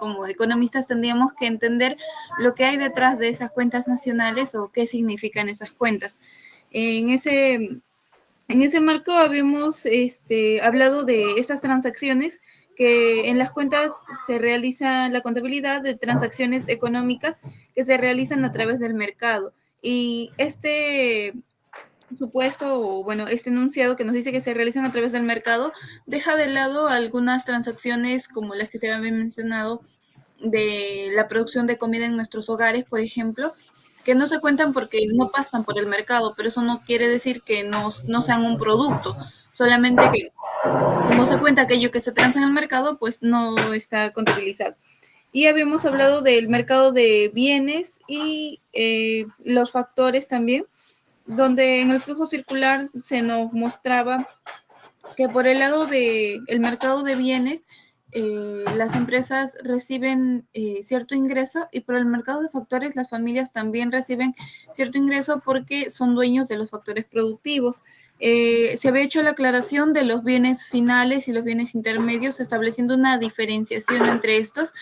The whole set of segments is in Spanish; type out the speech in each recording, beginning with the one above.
como economistas tendríamos que entender lo que hay detrás de esas cuentas nacionales o qué significan esas cuentas. En ese marco habíamos hablado de esas transacciones que en las cuentas se realiza la contabilidad de transacciones económicas que se realizan a través del mercado. Y este supuesto, o bueno, este enunciado que nos dice que se realizan a través del mercado, deja de lado algunas transacciones como las que se habían mencionado de la producción de comida en nuestros hogares, por ejemplo, que no se cuentan porque no pasan por el mercado, pero eso no quiere decir que no sean un producto, solamente que como se cuenta aquello que se transa en el mercado, pues no está contabilizado. Y habíamos hablado del mercado de bienes y los factores también, donde en el flujo circular se nos mostraba que por el lado del mercado de bienes, las empresas reciben cierto ingreso y por el mercado de factores las familias también reciben cierto ingreso porque son dueños de los factores productivos. Se había hecho la aclaración de los bienes finales y los bienes intermedios, estableciendo una diferenciación entre estos.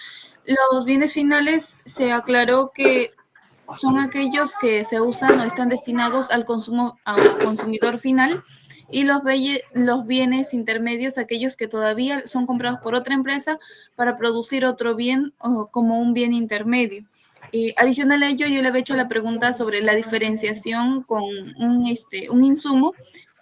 Los bienes finales se aclaró que son aquellos que se usan o están destinados al consumo al consumidor final y los bienes intermedios, aquellos que todavía son comprados por otra empresa para producir otro bien o como un bien intermedio. Adicional a ello, yo le había hecho la pregunta sobre la diferenciación con un insumo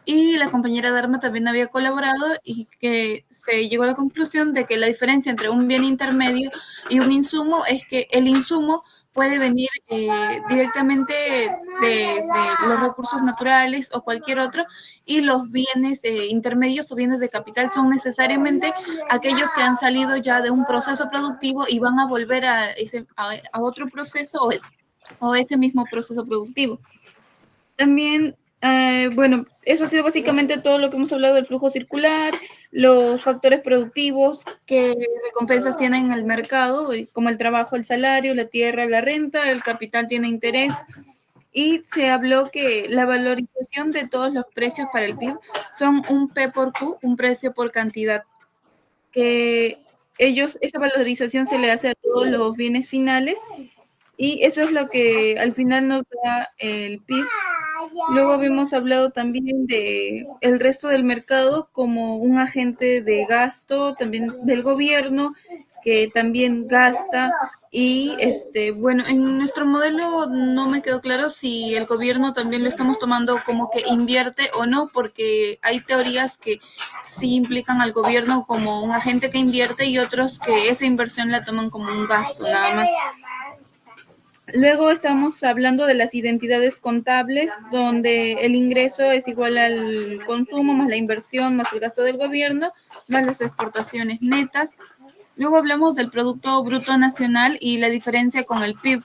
y la compañera Dharma también había colaborado y que se llegó a la conclusión de que la diferencia entre un bien intermedio y un insumo es que el insumo puede venir directamente desde los recursos naturales o cualquier otro, y los bienes intermedios o bienes de capital son necesariamente aquellos que han salido ya de un proceso productivo y van a volver a otro proceso o ese mismo proceso productivo. También, bueno, eso ha sido básicamente todo lo que hemos hablado del flujo circular, los factores productivos, qué recompensas tienen en el mercado, como el trabajo, el salario, la tierra, la renta, el capital tiene interés. Y se habló que la valorización de todos los precios para el PIB son un P por Q, un precio por cantidad, que esa valorización se le hace a todos los bienes finales y eso es lo que al final nos da el PIB. Luego habíamos hablado también de el resto del mercado como un agente de gasto, también del gobierno, que también gasta. Y bueno, en nuestro modelo no me quedó claro si el gobierno también lo estamos tomando como que invierte o no, porque hay teorías que sí implican al gobierno como un agente que invierte y otros que esa inversión la toman como un gasto, nada más. Luego estamos hablando de las identidades contables, donde el ingreso es igual al consumo, más la inversión, más el gasto del gobierno, más las exportaciones netas. Luego hablamos del Producto Bruto Nacional y la diferencia con el PIB.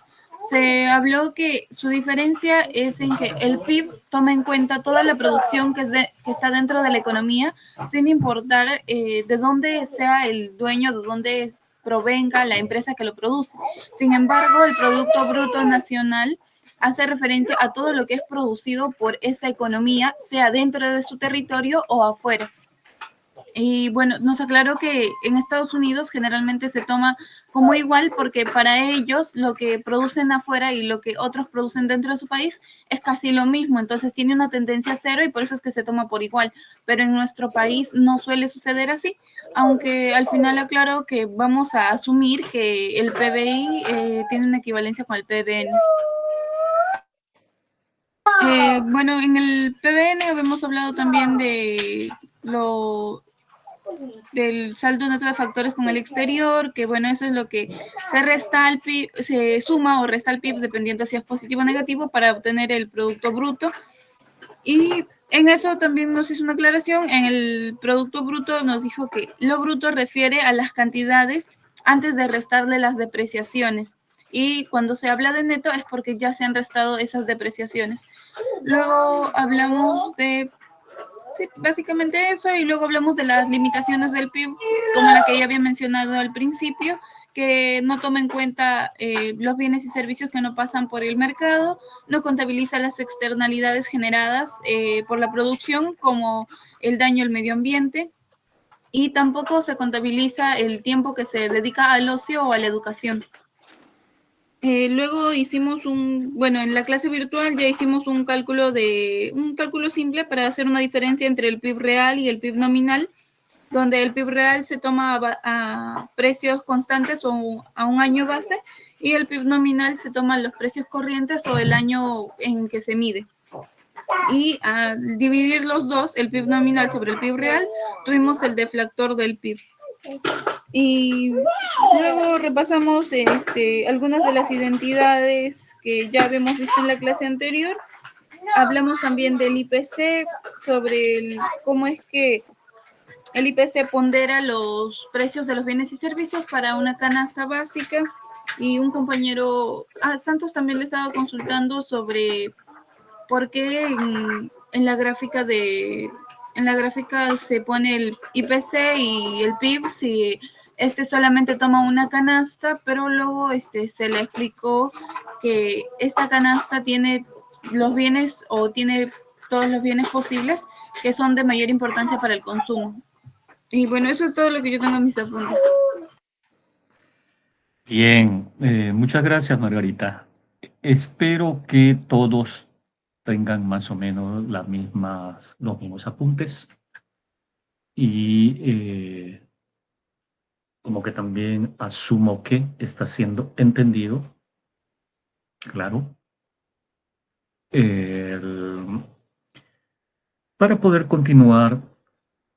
Se habló que su diferencia es en que el PIB toma en cuenta toda la producción que está dentro de la economía, sin importar de dónde sea el dueño, de dónde provenga la empresa que lo produce. Sin embargo, el Producto Bruto Nacional hace referencia a todo lo que es producido por esa economía, sea dentro de su territorio o afuera. Y bueno, nos aclaró que en Estados Unidos generalmente se toma como igual porque para ellos lo que producen afuera y lo que otros producen dentro de su país es casi lo mismo, entonces tiene una tendencia a cero y por eso es que se toma por igual, pero en nuestro país no suele suceder así, aunque al final aclaró que vamos a asumir que el PBI tiene una equivalencia con el PBN. Bueno, en el PBN hemos hablado también de del saldo neto de factores con el exterior, que bueno, eso es lo que se resta al PIB, se suma o resta al PIB dependiendo si es positivo o negativo para obtener el Producto Bruto. Y en eso también nos hizo una aclaración, en el Producto Bruto nos dijo que lo bruto refiere a las cantidades antes de restarle las depreciaciones. Y cuando se habla de neto es porque ya se han restado esas depreciaciones. Luego hablamos de sí, básicamente eso, y luego hablamos de las limitaciones del PIB, como la que ya había mencionado al principio, que no toma en cuenta los bienes y servicios que no pasan por el mercado, no contabiliza las externalidades generadas por la producción, como el daño al medio ambiente, y tampoco se contabiliza el tiempo que se dedica al ocio o a la educación. Luego hicimos en la clase virtual ya hicimos un cálculo simple para hacer una diferencia entre el PIB real y el PIB nominal, donde el PIB real se toma a precios constantes o a un año base, y el PIB nominal se toma los precios corrientes o el año en que se mide. Y al dividir los dos, el PIB nominal sobre el PIB real, tuvimos el deflactor del PIB. Y luego repasamos algunas de las identidades que ya habíamos visto en la clase anterior. Hablamos también del IPC, sobre cómo es que el IPC pondera los precios de los bienes y servicios para una canasta básica. Y un compañero, Santos, también le estaba consultando sobre por qué en la gráfica se pone el IPC y el PIB si solamente toma una canasta, pero luego se le explicó que esta canasta tiene los bienes o tiene todos los bienes posibles que son de mayor importancia para el consumo. Y bueno, eso es todo lo que yo tengo en mis apuntes. Bien, muchas gracias, Margarita. Espero que todos tengan más o menos los mismos apuntes y como que también asumo que está siendo entendido, claro, el- para poder continuar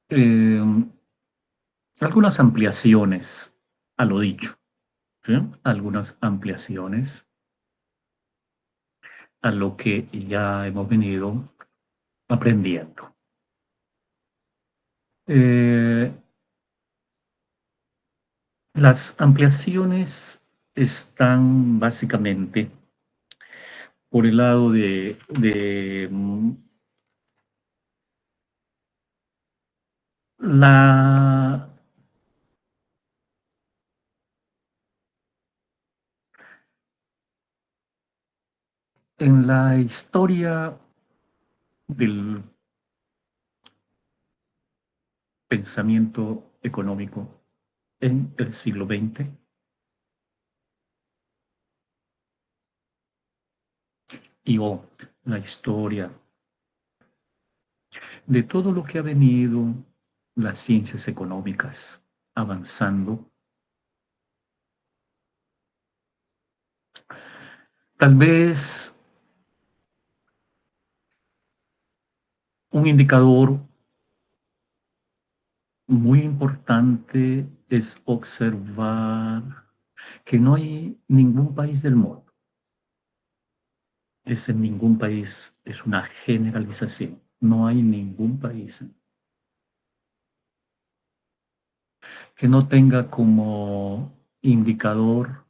eh, algunas ampliaciones a lo dicho, ¿sí? Algunas ampliaciones a lo que ya hemos venido aprendiendo. Eh, las ampliaciones están básicamente por el lado de la, en la historia del pensamiento económico en el siglo XX y la historia de todo lo que ha venido las ciencias económicas avanzando. Tal vez un indicador muy importante es observar que no hay ningún país del mundo, es en ningún país, es una generalización, no hay ningún país que no tenga como indicador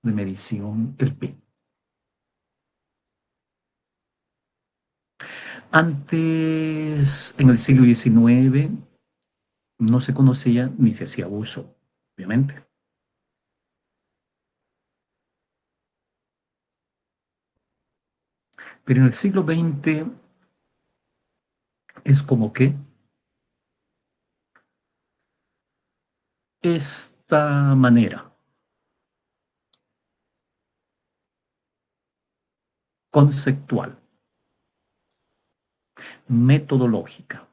de medición el PIB. Antes, en el siglo XIX, no se conocía ni se hacía uso, obviamente. Pero en el siglo XX es como que esta manera conceptual, metodológica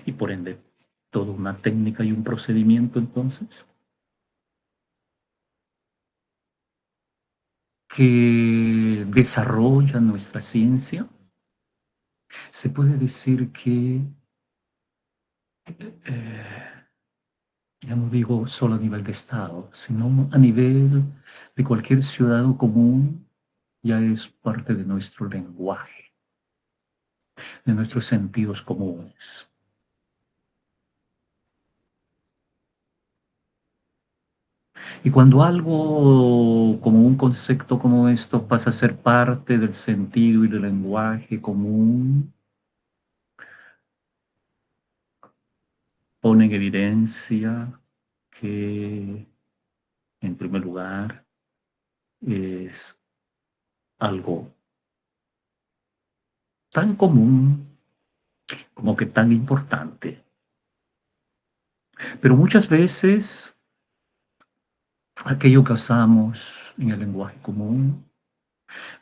y por ende toda una técnica y un procedimiento entonces que desarrolla nuestra ciencia, se puede decir que eh, ya no digo solo a nivel de Estado, sino a nivel de cualquier ciudadano común, ya es parte de nuestro lenguaje, de nuestros sentidos comunes. Y cuando algo como un concepto como esto pasa a ser parte del sentido y del lenguaje común, pone en evidencia que, en primer lugar, es algo tan común como que tan importante. Pero muchas veces aquello que usamos en el lenguaje común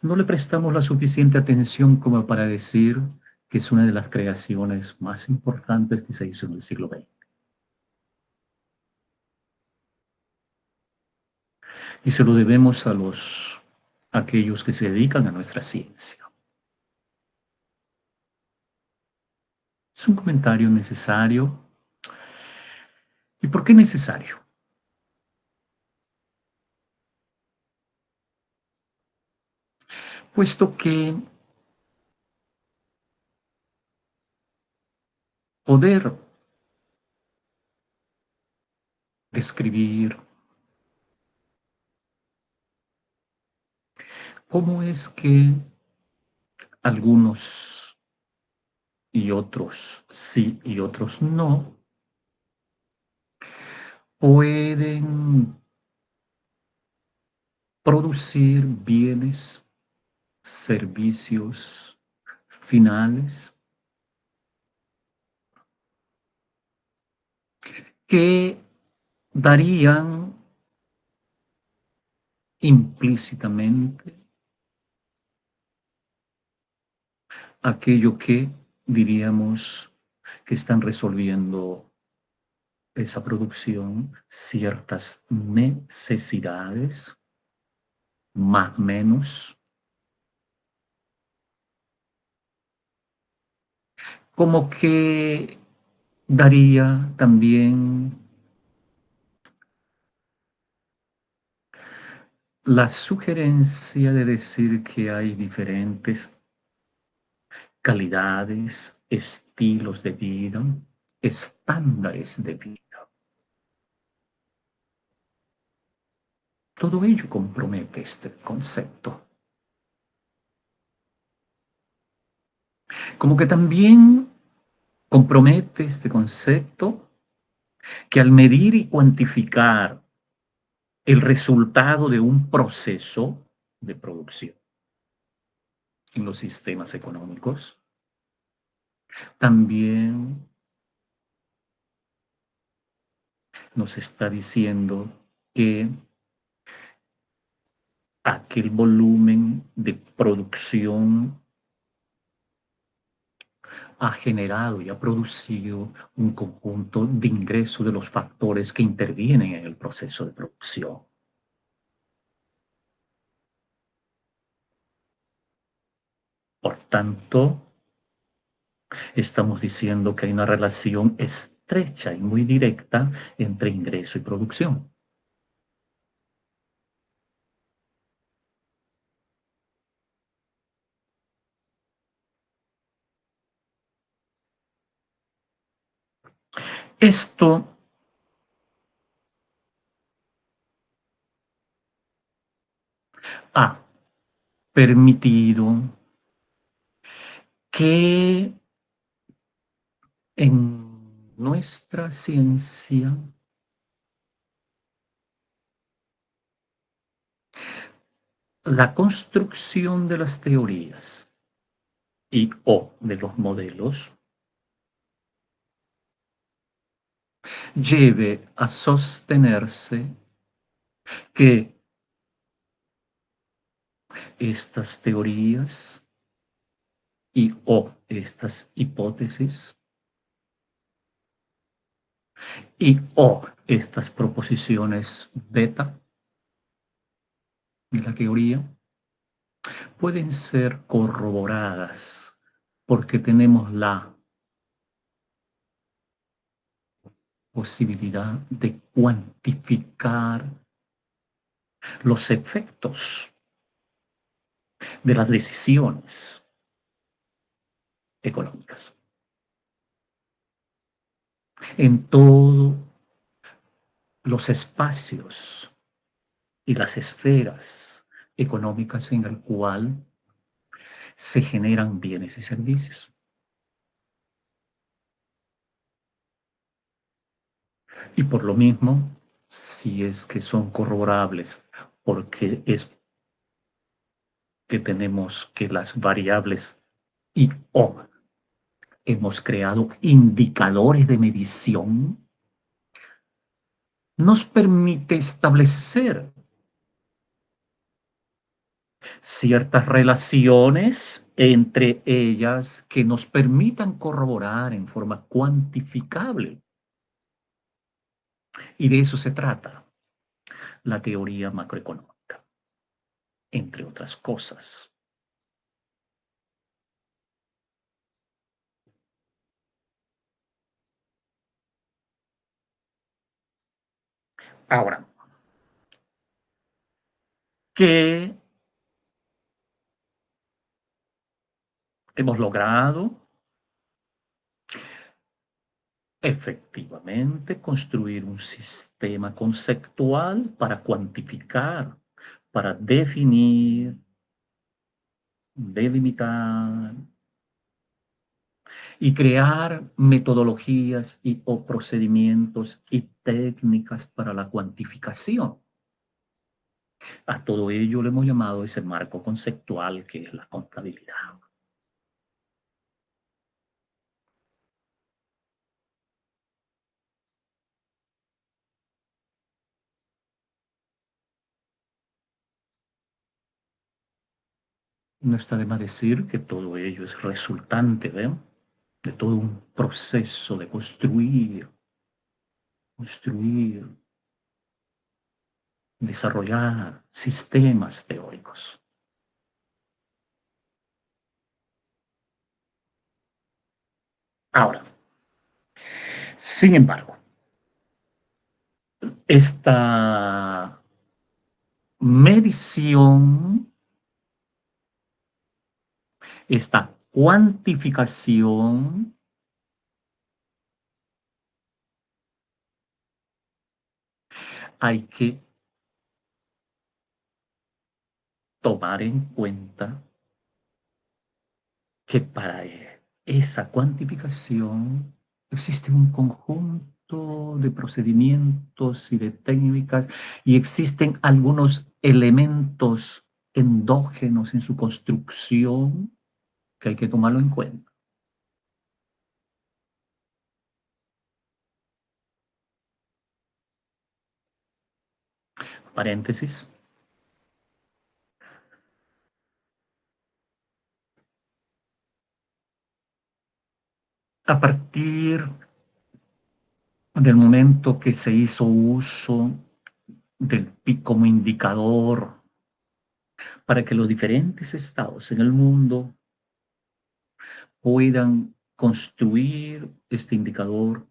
no le prestamos la suficiente atención como para decir que es una de las creaciones más importantes que se hizo en el siglo XX. Y se lo debemos a aquellos que se dedican a nuestra ciencia. Es un comentario necesario. ¿Y por qué necesario? Puesto que poder describir cómo es que algunos y otros sí y otros no pueden producir bienes, servicios finales que darían implícitamente aquello que diríamos que están resolviendo esa producción ciertas necesidades, más o menos, como que daría también la sugerencia de decir que hay diferentes calidades, estilos de vida, estándares de vida. Todo ello compromete este concepto. Como que también compromete este concepto que al medir y cuantificar el resultado de un proceso de producción en los sistemas económicos, también nos está diciendo que aquel volumen de producción ha generado y ha producido un conjunto de ingresos de los factores que intervienen en el proceso de producción. Por tanto, estamos diciendo que hay una relación estrecha y muy directa entre ingreso y producción. Esto ha permitido que en nuestra ciencia la construcción de las teorías y o de los modelos lleve a sostenerse que estas teorías y o estas hipótesis y o estas proposiciones beta de la teoría pueden ser corroboradas porque tenemos la posibilidad de cuantificar los efectos de las decisiones económicas en todos los espacios y las esferas económicas en el cual se generan bienes y servicios. Y por lo mismo, si es que son corroborables, porque es que tenemos que las variables y o hemos creado indicadores de medición, nos permite establecer ciertas relaciones entre ellas que nos permitan corroborar en forma cuantificable. Y de eso se trata la teoría macroeconómica, entre otras cosas. Ahora, ¿qué hemos logrado? Efectivamente, construir un sistema conceptual para cuantificar, para definir, delimitar y crear metodologías y o procedimientos y técnicas para la cuantificación. A todo ello le hemos llamado ese marco conceptual que es la contabilidad. No está de más decir que todo ello es resultante, ¿ven? De todo un proceso de construir, desarrollar sistemas teóricos. Ahora, sin embargo, esta medición, esta cuantificación, hay que tomar en cuenta que para esa cuantificación existe un conjunto de procedimientos y de técnicas y existen algunos elementos endógenos en su construcción que hay que tomarlo en cuenta. Paréntesis. A partir del momento que se hizo uso del PIB como indicador para que los diferentes estados en el mundo puedan construir este indicador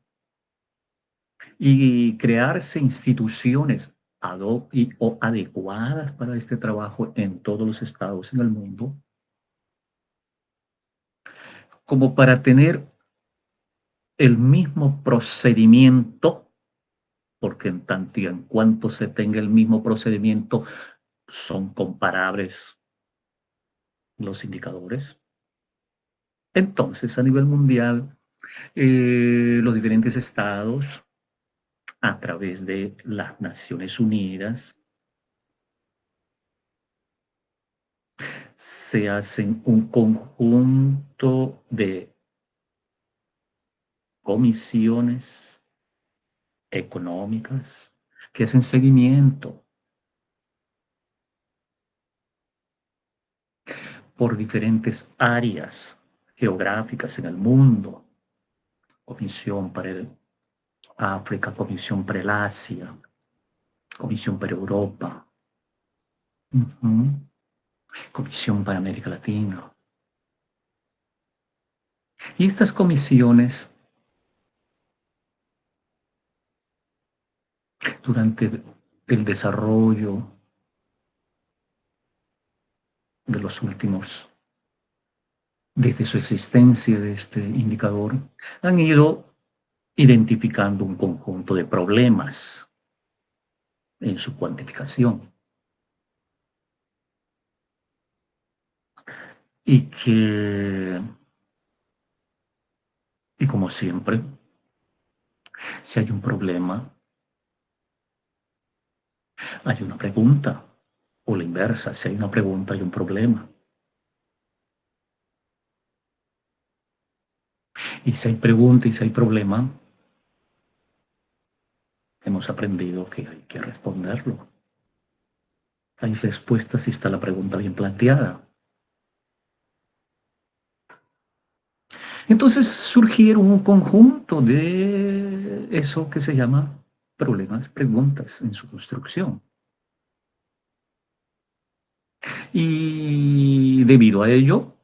y crearse instituciones ad hoc y, o adecuadas para este trabajo en todos los estados en el mundo, como para tener el mismo procedimiento, porque en tanto y en cuanto se tenga el mismo procedimiento, son comparables los indicadores. Entonces, a nivel mundial, los diferentes estados, a través de las Naciones Unidas, se hacen un conjunto de comisiones económicas que hacen seguimiento por diferentes áreas geográficas en el mundo. Comisión para el África, Comisión para el Asia, Comisión para Europa, Comisión para América Latina. Y estas comisiones, durante el desarrollo de los últimos, desde su existencia de este indicador, han ido identificando un conjunto de problemas en su cuantificación y como siempre, si hay un problema, hay una pregunta, o la inversa, si hay una pregunta, hay un problema. Y si hay pregunta y si hay problema, hemos aprendido que hay que responderlo. Hay respuestas si está la pregunta bien planteada. Entonces surgieron un conjunto de eso que se llama problemas, preguntas en su construcción. Y debido a ello,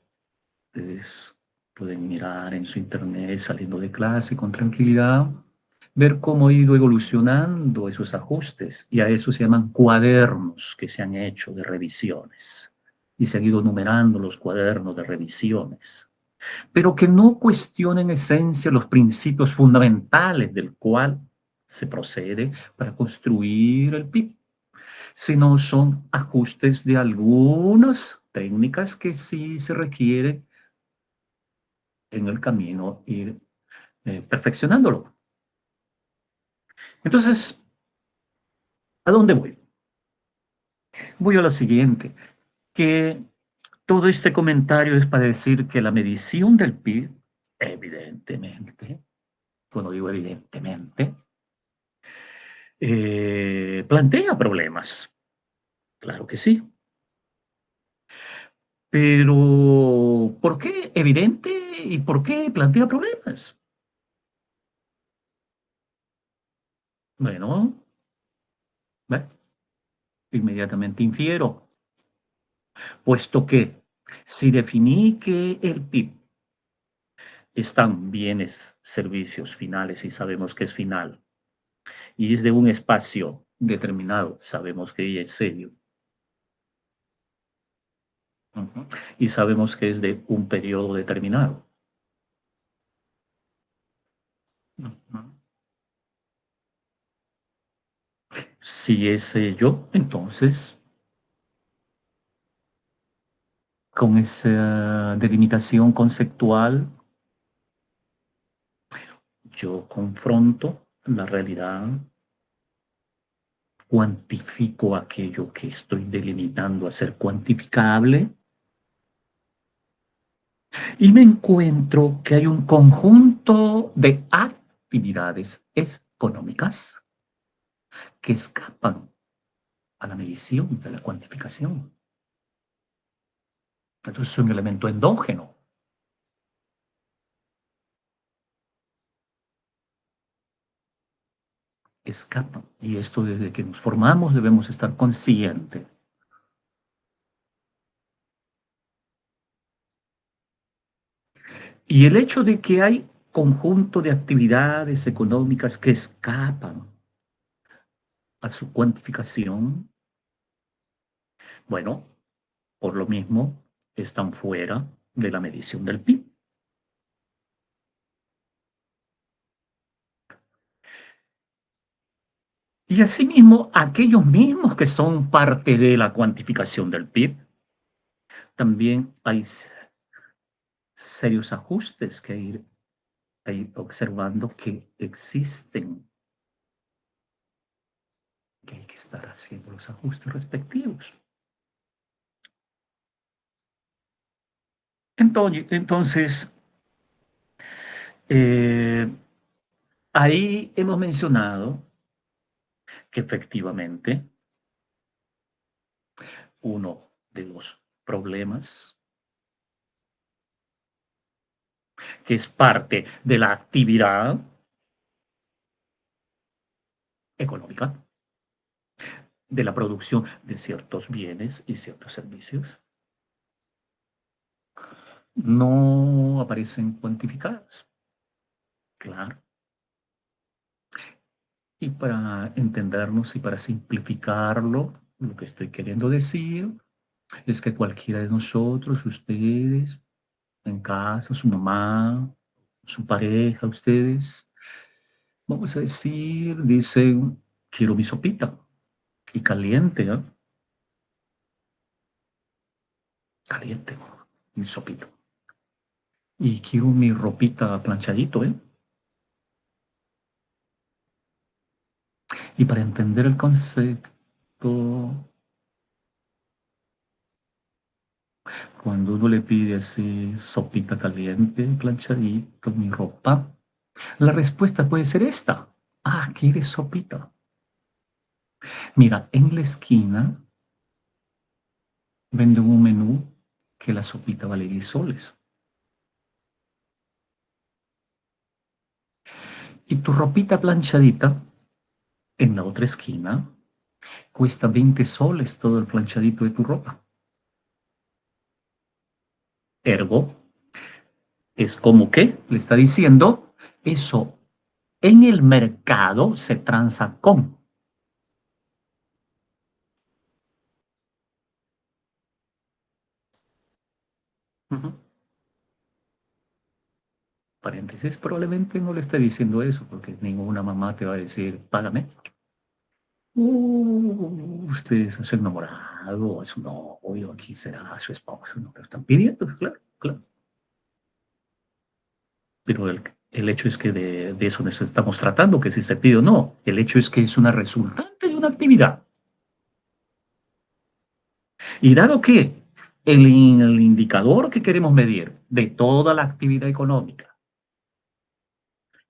ustedes pueden mirar en su internet saliendo de clase con tranquilidad, ver cómo ha ido evolucionando esos ajustes. Y a eso se llaman cuadernos que se han hecho de revisiones. Y se han ido numerando los cuadernos de revisiones, pero que no cuestionen en esencia los principios fundamentales del cual se procede para construir el PIB, sino son ajustes de algunas técnicas que sí se requiere en el camino ir perfeccionándolo. Entonces, ¿a dónde voy? Voy a lo siguiente, que todo este comentario es para decir que la medición del PIB, evidentemente, cuando digo evidentemente, plantea problemas, claro que sí, pero ¿por qué evidente y por qué plantea problemas? Bueno, ¿ve? Inmediatamente infiero, puesto que si definí que el PIB están bienes, servicios finales y sabemos que es final, y es de un espacio determinado, sabemos que es serio, uh-huh, y sabemos que es de un periodo determinado. Uh-huh. Si es ello, entonces, con esa delimitación conceptual, yo confronto la realidad, cuantifico aquello que estoy delimitando a ser cuantificable y me encuentro que hay un conjunto de actividades económicas que escapan a la medición de la cuantificación. Entonces es un elemento endógeno. Escapan. Y esto desde que nos formamos debemos estar conscientes. Y el hecho de que hay conjunto de actividades económicas que escapan a su cuantificación, bueno, por lo mismo están fuera de la medición del PIB. Y asimismo, aquellos mismos que son parte de la cuantificación del PIB, también hay serios ajustes que ir observando que existen, que hay que estar haciendo los ajustes respectivos. Entonces, eh, ahí hemos mencionado que efectivamente uno de los problemas que es parte de la actividad económica, de la producción de ciertos bienes y ciertos servicios, no aparecen cuantificadas. Claro. Y para entendernos y para simplificarlo, lo que estoy queriendo decir es que cualquiera de nosotros, ustedes, en casa, su mamá, su pareja, ustedes, vamos a decir, dicen, quiero mi sopita y caliente, ¿eh? Caliente, mi sopita. Y quiero mi ropita planchadito, ¿eh? Y para entender el concepto, Cuando uno le pide así sopita caliente, planchadito, mi ropa, la respuesta puede ser esta. Ah, ¿quieres sopita? Mira, en la esquina venden un menú que la sopita vale 10 soles. Y tu ropita planchadita en la otra esquina cuesta 20 soles todo el planchadito de tu ropa. Ergo, es como que le está diciendo, eso en el mercado se transa con. Ujú. Paréntesis, probablemente no le esté diciendo eso, porque ninguna mamá te va a decir, págame. Usted es su enamorado, a su novio, aquí será su esposo, no lo están pidiendo, claro, claro. Pero el hecho es que de eso nos estamos tratando, que si se pide o no. El hecho es que es una resultante de una actividad. Y dado que el indicador que queremos medir de toda la actividad económica,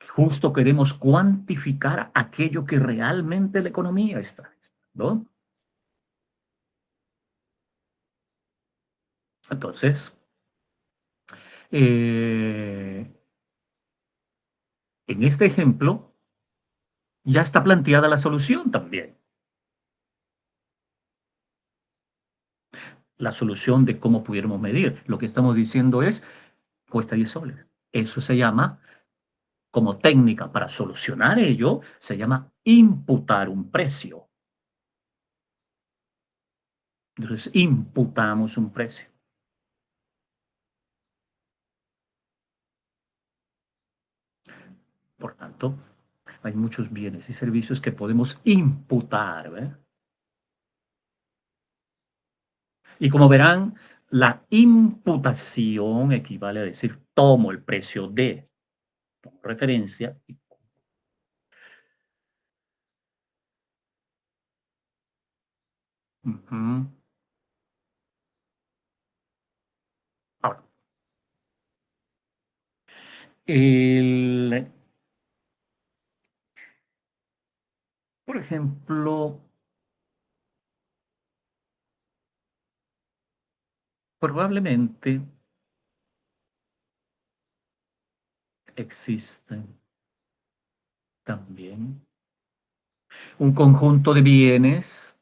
justo queremos cuantificar aquello que realmente la economía está, ¿no? Entonces, eh, en este ejemplo ya está planteada la solución también. La solución de cómo pudiéramos medir. Lo que estamos diciendo es, cuesta 10 soles. Eso se llama, como técnica para solucionar ello, se llama imputar un precio. Entonces, imputamos un precio. Por tanto, hay muchos bienes y servicios que podemos imputar, ¿ve? Y como verán, la imputación equivale a decir, tomo el precio de, tomo referencia. Ujú. Ahora, el, por ejemplo, probablemente existen también un conjunto de bienes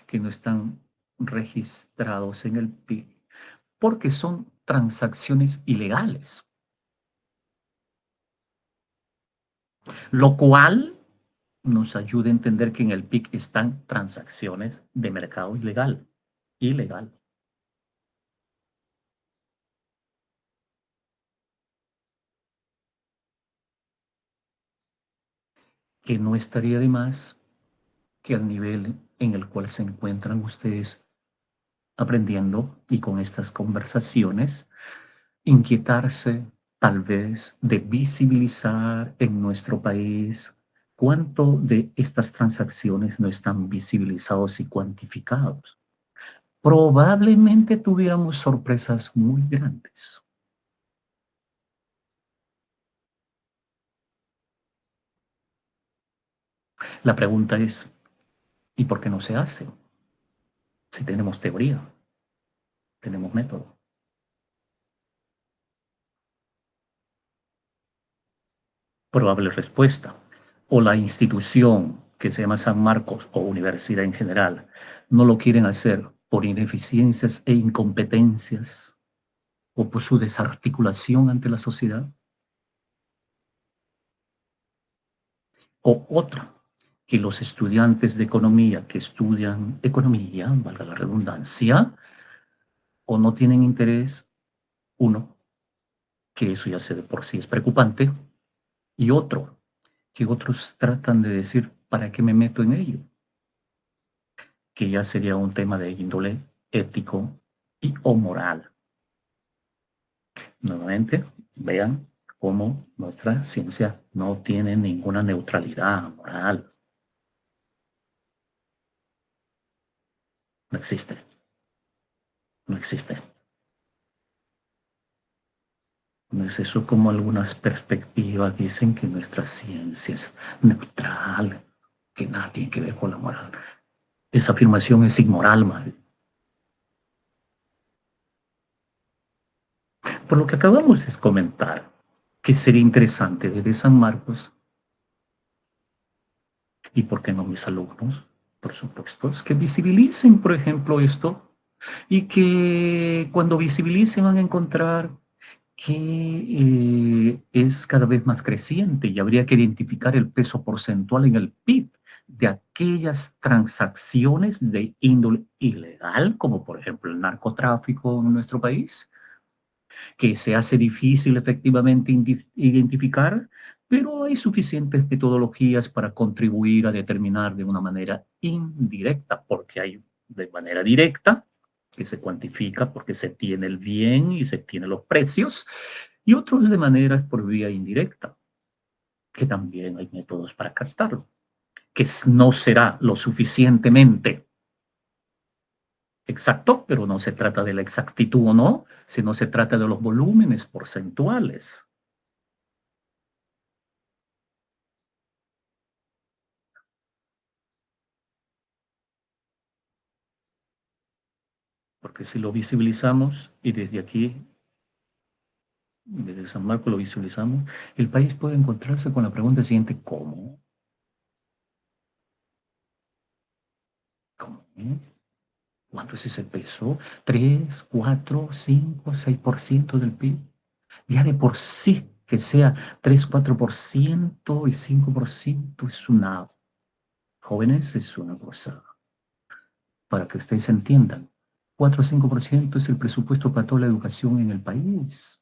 que no están registrados en el PIB porque son transacciones ilegales, lo cual nos ayuda a entender que en el PIC están transacciones de mercado ilegal, ilegal, que no estaría de más que al nivel en el cual se encuentran ustedes aprendiendo y con estas conversaciones, inquietarse tal vez de visibilizar en nuestro país cuánto de estas transacciones no están visibilizados y cuantificados. Probablemente tuviéramos sorpresas muy grandes. La pregunta es, ¿y por qué no se hace? Si tenemos teoría, tenemos método. Probable respuesta. O la institución que se llama San Marcos o universidad en general no lo quieren hacer por ineficiencias e incompetencias o por su desarticulación ante la sociedad. O otra, que los estudiantes de economía que estudian economía, valga la redundancia, o no tienen interés, uno, que eso ya se de por sí es preocupante, y otro, que otros tratan de decir, ¿para qué me meto en ello? Que ya sería un tema de índole ético y o moral. Nuevamente, vean cómo nuestra ciencia no tiene ninguna neutralidad moral. No existe, no existe. No es eso como algunas perspectivas dicen que nuestra ciencia es neutral, que nada tiene que ver con la moral. Esa afirmación es inmoral, madre. Por lo que acabamos de comentar, que sería interesante desde San Marcos, y por qué no mis alumnos, por supuesto, que visibilicen, por ejemplo, esto, y que cuando visibilicen van a encontrar que es cada vez más creciente y habría que identificar el peso porcentual en el PIB de aquellas transacciones de índole ilegal, como por ejemplo el narcotráfico en nuestro país, que se hace difícil efectivamente identificar, pero hay suficientes metodologías para contribuir a determinar de una manera indirecta, porque hay de manera directa, que se cuantifica porque se tiene el bien y se tiene los precios, y otros de manera por vía indirecta, que también hay métodos para captarlo, que no será lo suficientemente exacto, pero no se trata de la exactitud o no, sino se trata de los volúmenes porcentuales. Porque si lo visibilizamos y desde aquí, desde San Marcos lo visualizamos, el país puede encontrarse con la pregunta siguiente: ¿cómo? ¿Cómo? ¿Cuánto es ese peso? ¿3, 4, 5, 6% del PIB? Ya de por sí que sea 3, 4% y 5% es una, jóvenes, es una cosa, para que ustedes entiendan. 4 o 5% es el presupuesto para toda la educación en el país.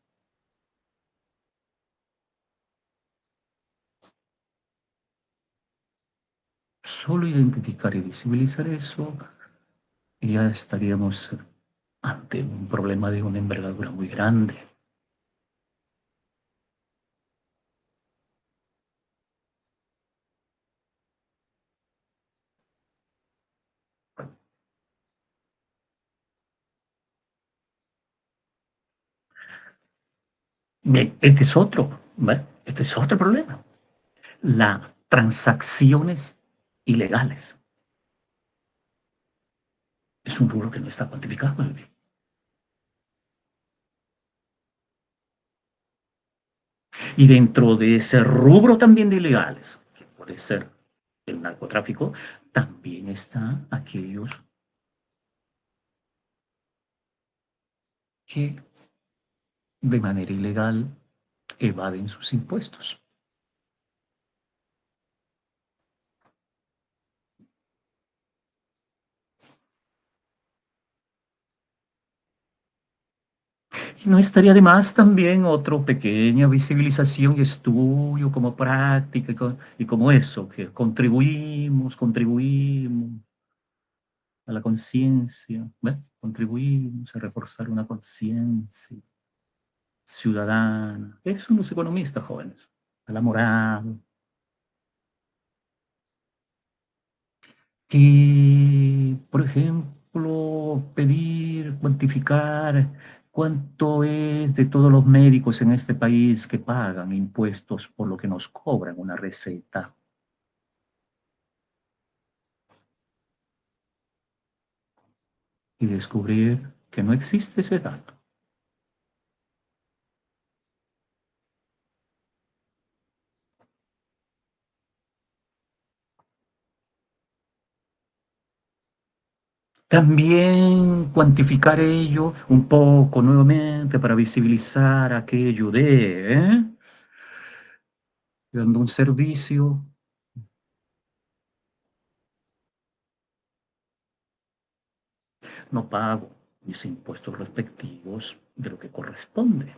Solo identificar y visibilizar eso, y ya estaríamos ante un problema de una envergadura muy grande. Bien, este es otro, ¿ve? Este es otro problema. Las transacciones ilegales. Es un rubro que no está cuantificado. ¿Ve? Y dentro de ese rubro también de ilegales, que puede ser el narcotráfico, también están aquellos que de manera ilegal evaden sus impuestos. Y no estaría de más también otra pequeña visibilización y estudio como práctica y como eso, que contribuimos a la conciencia, ¿ves? Contribuimos a reforzar una conciencia ciudadana. Eso son los economistas jóvenes, a la moral. Que, por ejemplo, pedir, cuantificar cuánto es de todos los médicos en este país que pagan impuestos por lo que nos cobran una receta, y descubrir que no existe ese dato. También cuantificar ello un poco nuevamente para visibilizar aquello de, dando un servicio, no pago mis impuestos respectivos de lo que corresponde.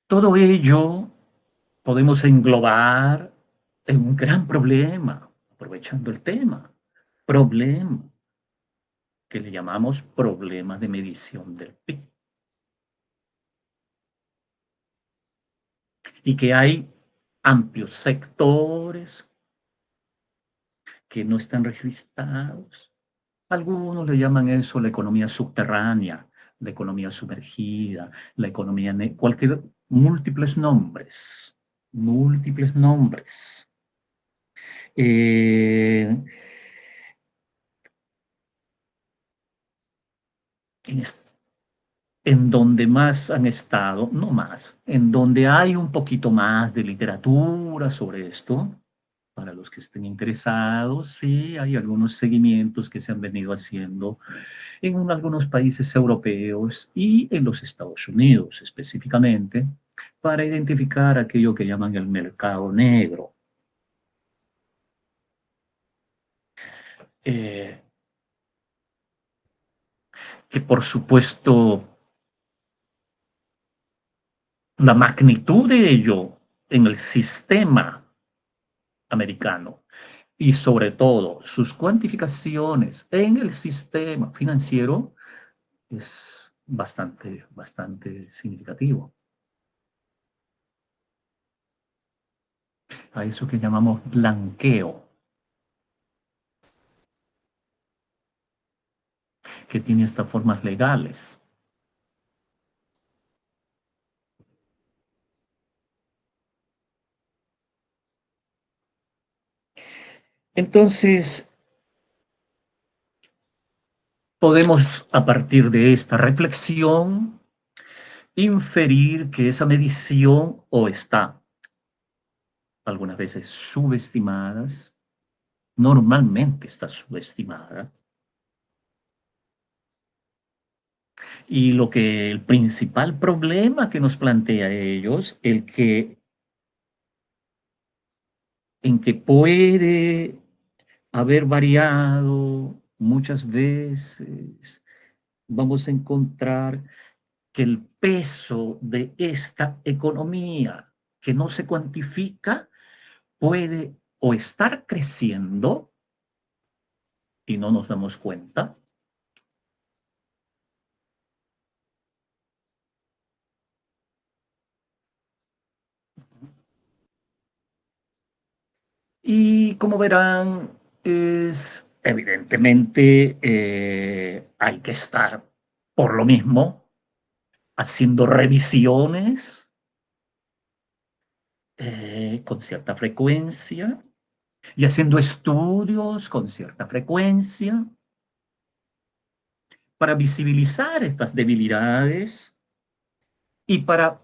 Todo ello podemos englobar en un gran problema, aprovechando el tema. Problema. que le llamamos problemas de medición del PIB. Y que hay amplios sectores que no están registrados. Algunos le llaman eso la economía subterránea, la economía sumergida, la economía, cualquier, múltiples nombres, múltiples nombres. Eh, en, en donde más han estado, no más, en donde hay un poquito más de literatura sobre esto, para los que estén interesados, sí, hay algunos seguimientos que se han venido haciendo en algunos países europeos y en los Estados Unidos específicamente, para identificar aquello que llaman el mercado negro. Eh, que por supuesto la magnitud de ello en el sistema americano y sobre todo sus cuantificaciones en el sistema financiero es bastante significativo. A eso que llamamos blanqueo, que tiene estas formas legales. Entonces, podemos a partir de esta reflexión inferir que esa medición o está algunas veces subestimadas, normalmente está subestimada, y lo que el principal problema que nos plantea ellos, en que puede haber variado muchas veces, vamos a encontrar que el peso de esta economía que no se cuantifica puede o estar creciendo y no nos damos cuenta, y como verán, es evidentemente hay que estar por lo mismo haciendo revisiones con cierta frecuencia y haciendo estudios con cierta frecuencia para visibilizar estas debilidades y para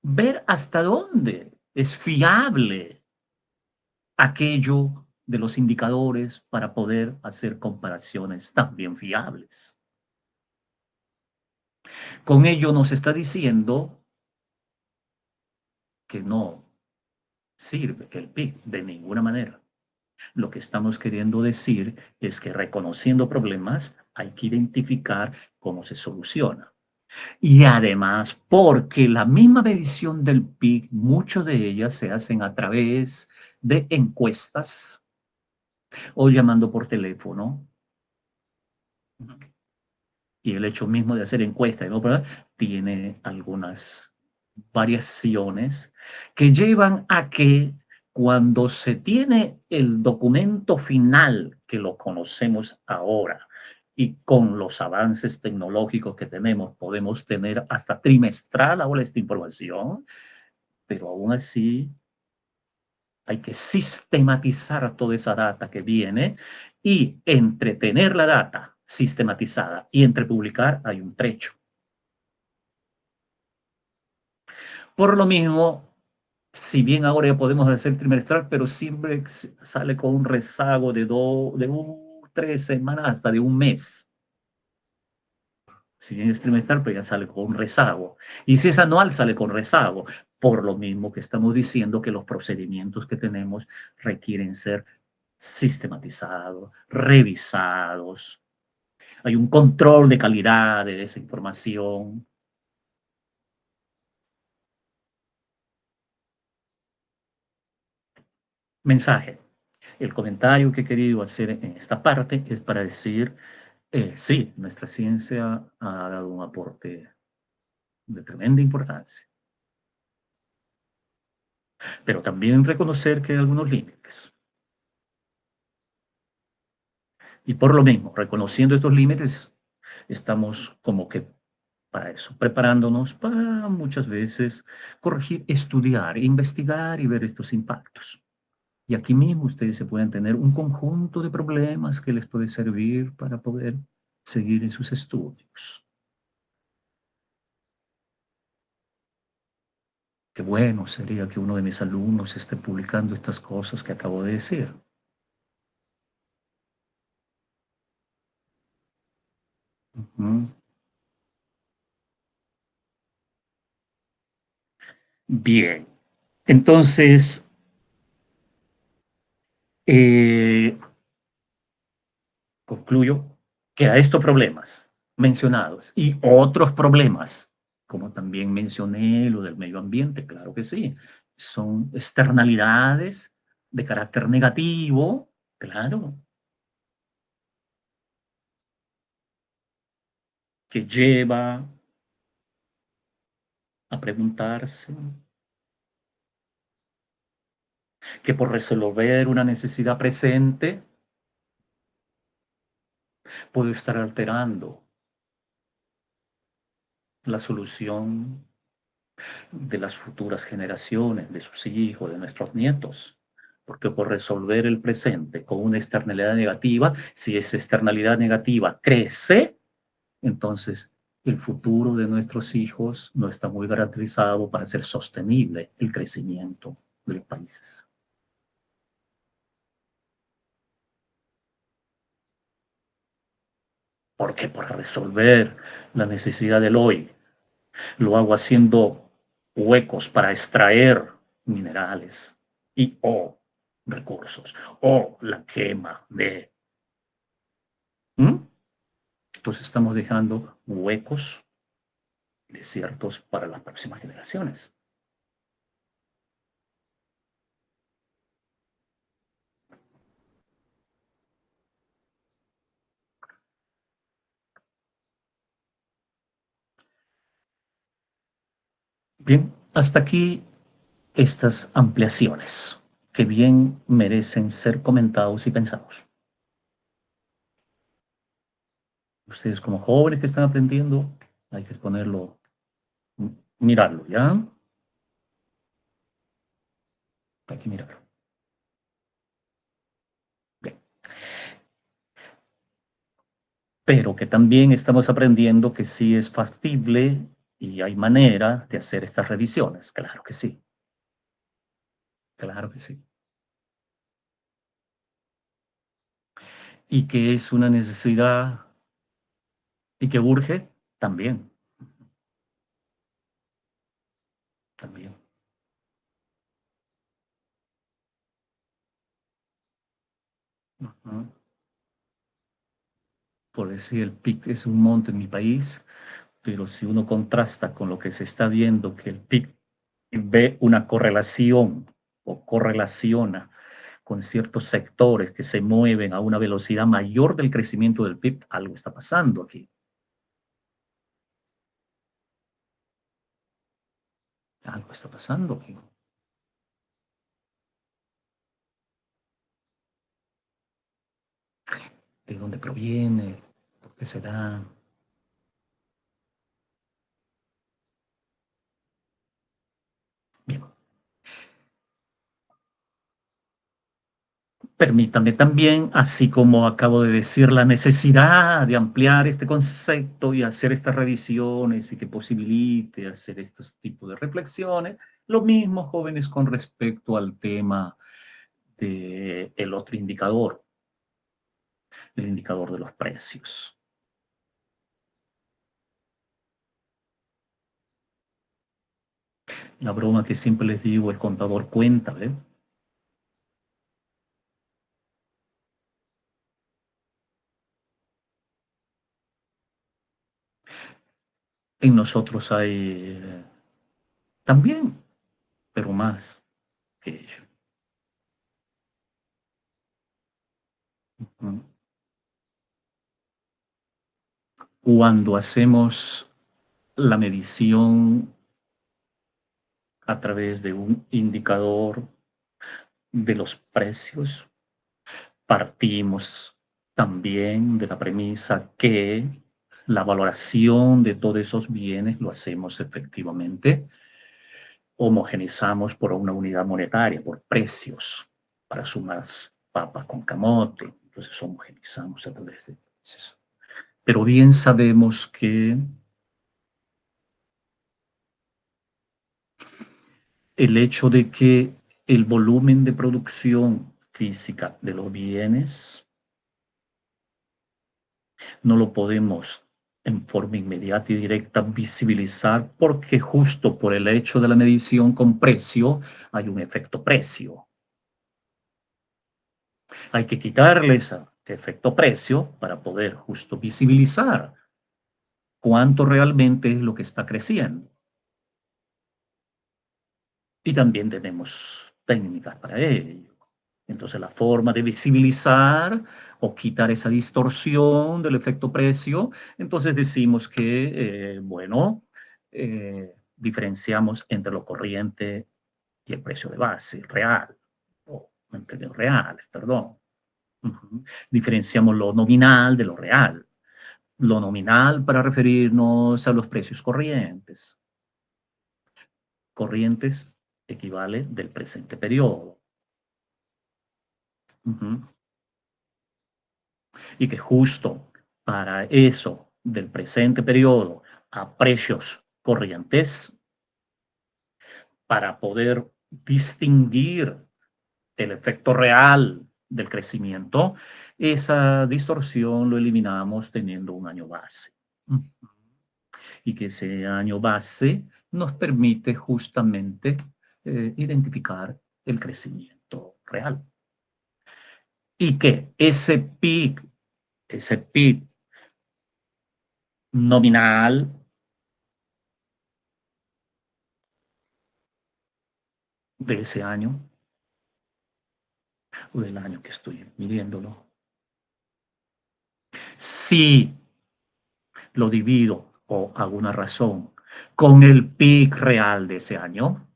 ver hasta dónde es fiable aquello de los indicadores para poder hacer comparaciones también fiables. Con ello nos está diciendo que no sirve el PIB de ninguna manera. Lo que estamos queriendo decir es que reconociendo problemas hay que identificar cómo se soluciona. Y además, porque la misma medición del PIB, muchas de ellas se hacen a través de encuestas o llamando por teléfono. Y el hecho mismo de hacer encuestas, ¿no? Tiene algunas variaciones que llevan a que cuando se tiene el documento final, que lo conocemos ahora, y con los avances tecnológicos que tenemos, podemos tener hasta trimestral ahora esta información, pero aún así hay que sistematizar toda esa data que viene y entre tener la data sistematizada y entre publicar hay un trecho. Por lo mismo, si bien ahora ya podemos hacer trimestral, pero siempre sale con un rezago de 3 semanas hasta de un mes. Si bien es trimestral, pero ya sale con un rezago. Y si es anual, sale con rezago. Por lo mismo que estamos diciendo que los procedimientos que tenemos requieren ser sistematizados, revisados. Hay un control de calidad de esa información. Mensaje. El comentario que he querido hacer en esta parte es para decir Sí, nuestra ciencia ha dado un aporte de tremenda importancia, pero también reconocer que hay algunos límites. Y por lo mismo, reconociendo estos límites, estamos como que para eso, preparándonos para muchas veces corregir, estudiar, investigar y ver estos impactos. Y aquí mismo ustedes se pueden tener un conjunto de problemas que les puede servir para poder seguir en sus estudios. Qué bueno sería que uno de mis alumnos esté publicando estas cosas que acabo de decir. Ujú. Bien, entonces, eh, concluyo que a estos problemas mencionados y otros problemas, como también mencioné lo del medio ambiente, claro que sí, son externalidades de carácter negativo, claro, que lleva a preguntarse que por resolver una necesidad presente puede estar alterando la solución de las futuras generaciones, de sus hijos, de nuestros nietos. Porque por resolver el presente con una externalidad negativa, si esa externalidad negativa crece, entonces el futuro de nuestros hijos no está muy garantizado para ser sostenible el crecimiento de los países. Porque por resolver la necesidad del hoy, lo hago haciendo huecos para extraer minerales y o recursos o la quema de... ¿Mm? Entonces estamos dejando huecos desiertos para las próximas generaciones. Bien, hasta aquí estas ampliaciones que bien merecen ser comentados y pensados. Ustedes como jóvenes que están aprendiendo, hay que ponerlo, mirarlo, ¿ya? Hay que mirarlo. Bien. Pero que también estamos aprendiendo que sí es factible y hay manera de hacer estas revisiones. Claro que sí, claro que sí. Y que es una necesidad y que urge también, también. Ujú. Por decir, el PIC es un monto en mi país, pero si uno contrasta con lo que se está viendo, que el PIC ve una correlación o correlaciona con ciertos sectores que se mueven a una velocidad mayor del crecimiento del PIB, algo está pasando aquí. Algo está pasando aquí. ¿De dónde proviene? ¿Por qué se da? Bien. Permítame también, así como acabo de decir, la necesidad de ampliar este concepto y hacer estas revisiones y que posibilite hacer estos tipos de reflexiones, lo mismo, jóvenes, con respecto al tema del otro indicador, el indicador de los precios. La broma que siempre les digo, el contador cuenta, ¿eh? En nosotros hay también, pero más que ello. Ujú. cuando hacemos la medición a través de un indicador de los precios, partimos también de la premisa que la valoración de todos esos bienes lo hacemos efectivamente, homogenizamos por una unidad monetaria, por precios, para sumar papas con camote, entonces homogenizamos a través de precios. Pero bien sabemos que el hecho de que el volumen de producción física de los bienes no lo podemos en forma inmediata y directa visibilizar porque justo por el hecho de la medición con precio hay un efecto precio. Hay que quitarle ese efecto precio para poder justo visibilizar cuánto realmente es lo que está creciendo. Y también tenemos técnicas para ello. Entonces, la forma de visibilizar o quitar esa distorsión del efecto precio, entonces decimos que, bueno, diferenciamos entre lo corriente y el precio de base real, o entre los reales, perdón. Diferenciamos lo nominal de lo real. Lo nominal para referirnos a los precios corrientes. Corrientes equivale del presente periodo. Y que justo para eso del presente periodo a precios corrientes, para poder distinguir el efecto real del crecimiento, esa distorsión lo eliminamos teniendo un año base. Y que ese año base nos permite justamente identificar el crecimiento real. Y que ese PIB nominal de ese año o del año que estoy midiéndolo, si lo divido o alguna razón con el PIB real de ese año,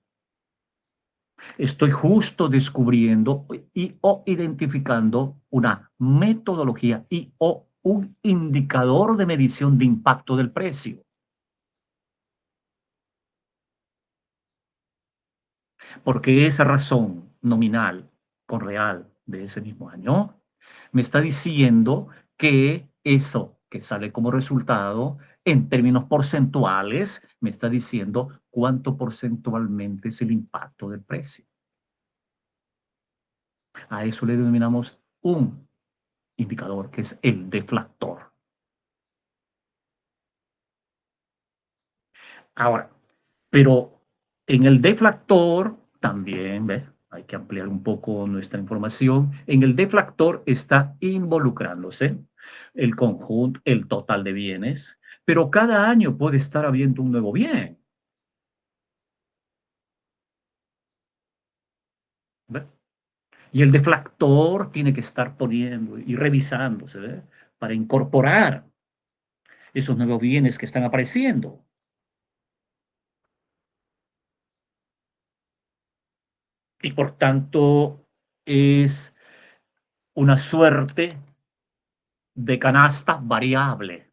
estoy justo descubriendo y o identificando una metodología y o un indicador de medición de impacto del precio. Porque esa razón nominal con real de ese mismo año me está diciendo que eso que sale como resultado en términos porcentuales me está diciendo cuánto porcentualmente es el impacto del precio. A eso le denominamos un indicador que es el deflactor. Ahora, pero en el deflactor también, ¿ves? Hay que ampliar un poco nuestra información. En el deflactor está involucrándose el conjunto, el total de bienes, pero cada año puede estar habiendo un nuevo bien. ¿Ves? Y el deflactor tiene que estar poniendo y revisándose, ¿ves? Para incorporar esos nuevos bienes que están apareciendo. Y por tanto es una suerte de canasta variable.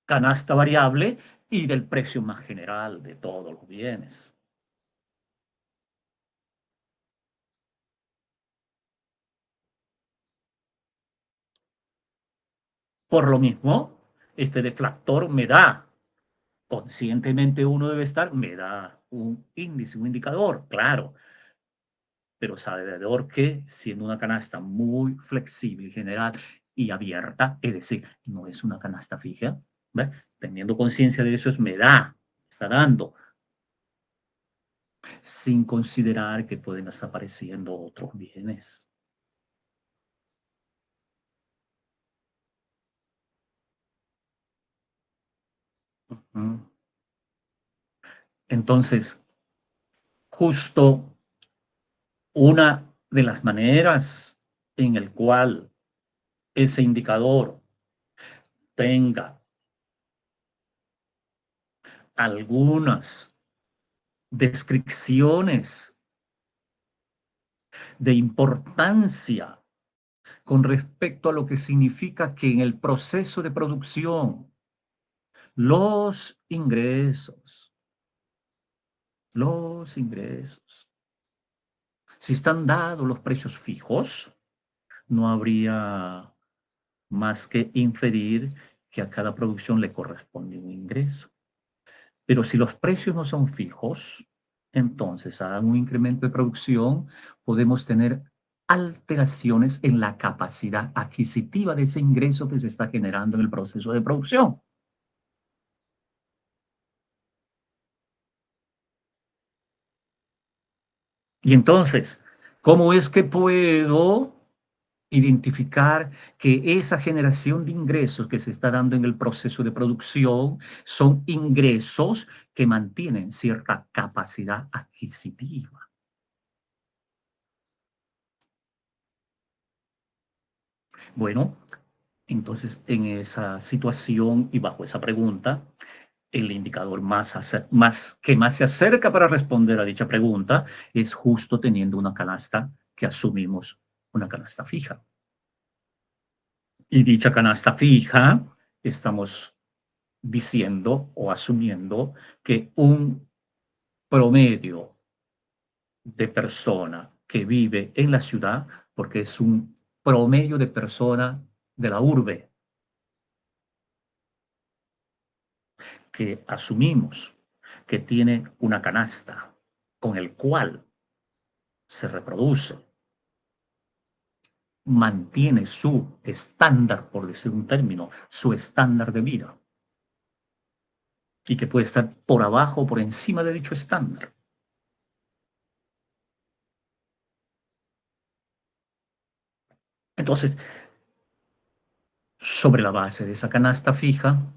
Canasta variable y del precio más general de todos los bienes. Por lo mismo, este deflactor me da, conscientemente uno debe estar, me da un índice, un indicador, claro, pero sabedor que siendo una canasta muy flexible, general y abierta, es decir, no es una canasta fija, ¿ves? Teniendo conciencia de eso, me da, está dando, sin considerar que pueden estar apareciendo otros bienes. Entonces, justo una de las maneras en el cual ese indicador tenga algunas descripciones de importancia con respecto a lo que significa que en el proceso de producción los ingresos, si están dados los precios fijos, no habría más que inferir que a cada producción le corresponde un ingreso. Pero si los precios no son fijos, entonces a un incremento de producción podemos tener alteraciones en la capacidad adquisitiva de ese ingreso que se está generando en el proceso de producción. Y entonces, ¿cómo es que puedo identificar que esa generación de ingresos que se está dando en el proceso de producción son ingresos que mantienen cierta capacidad adquisitiva? Bueno, entonces en esa situación y bajo esa pregunta, el indicador que más se acerca para responder a dicha pregunta es justo teniendo una canasta que asumimos una canasta fija. Y dicha canasta fija, estamos diciendo o asumiendo que un promedio de persona que vive en la ciudad, porque es un promedio de persona de la urbe, que asumimos que tiene una canasta con el cual se reproduce, mantiene su estándar, por decir un término, su estándar de vida, y que puede estar por abajo o por encima de dicho estándar. Entonces, sobre la base de esa canasta fija,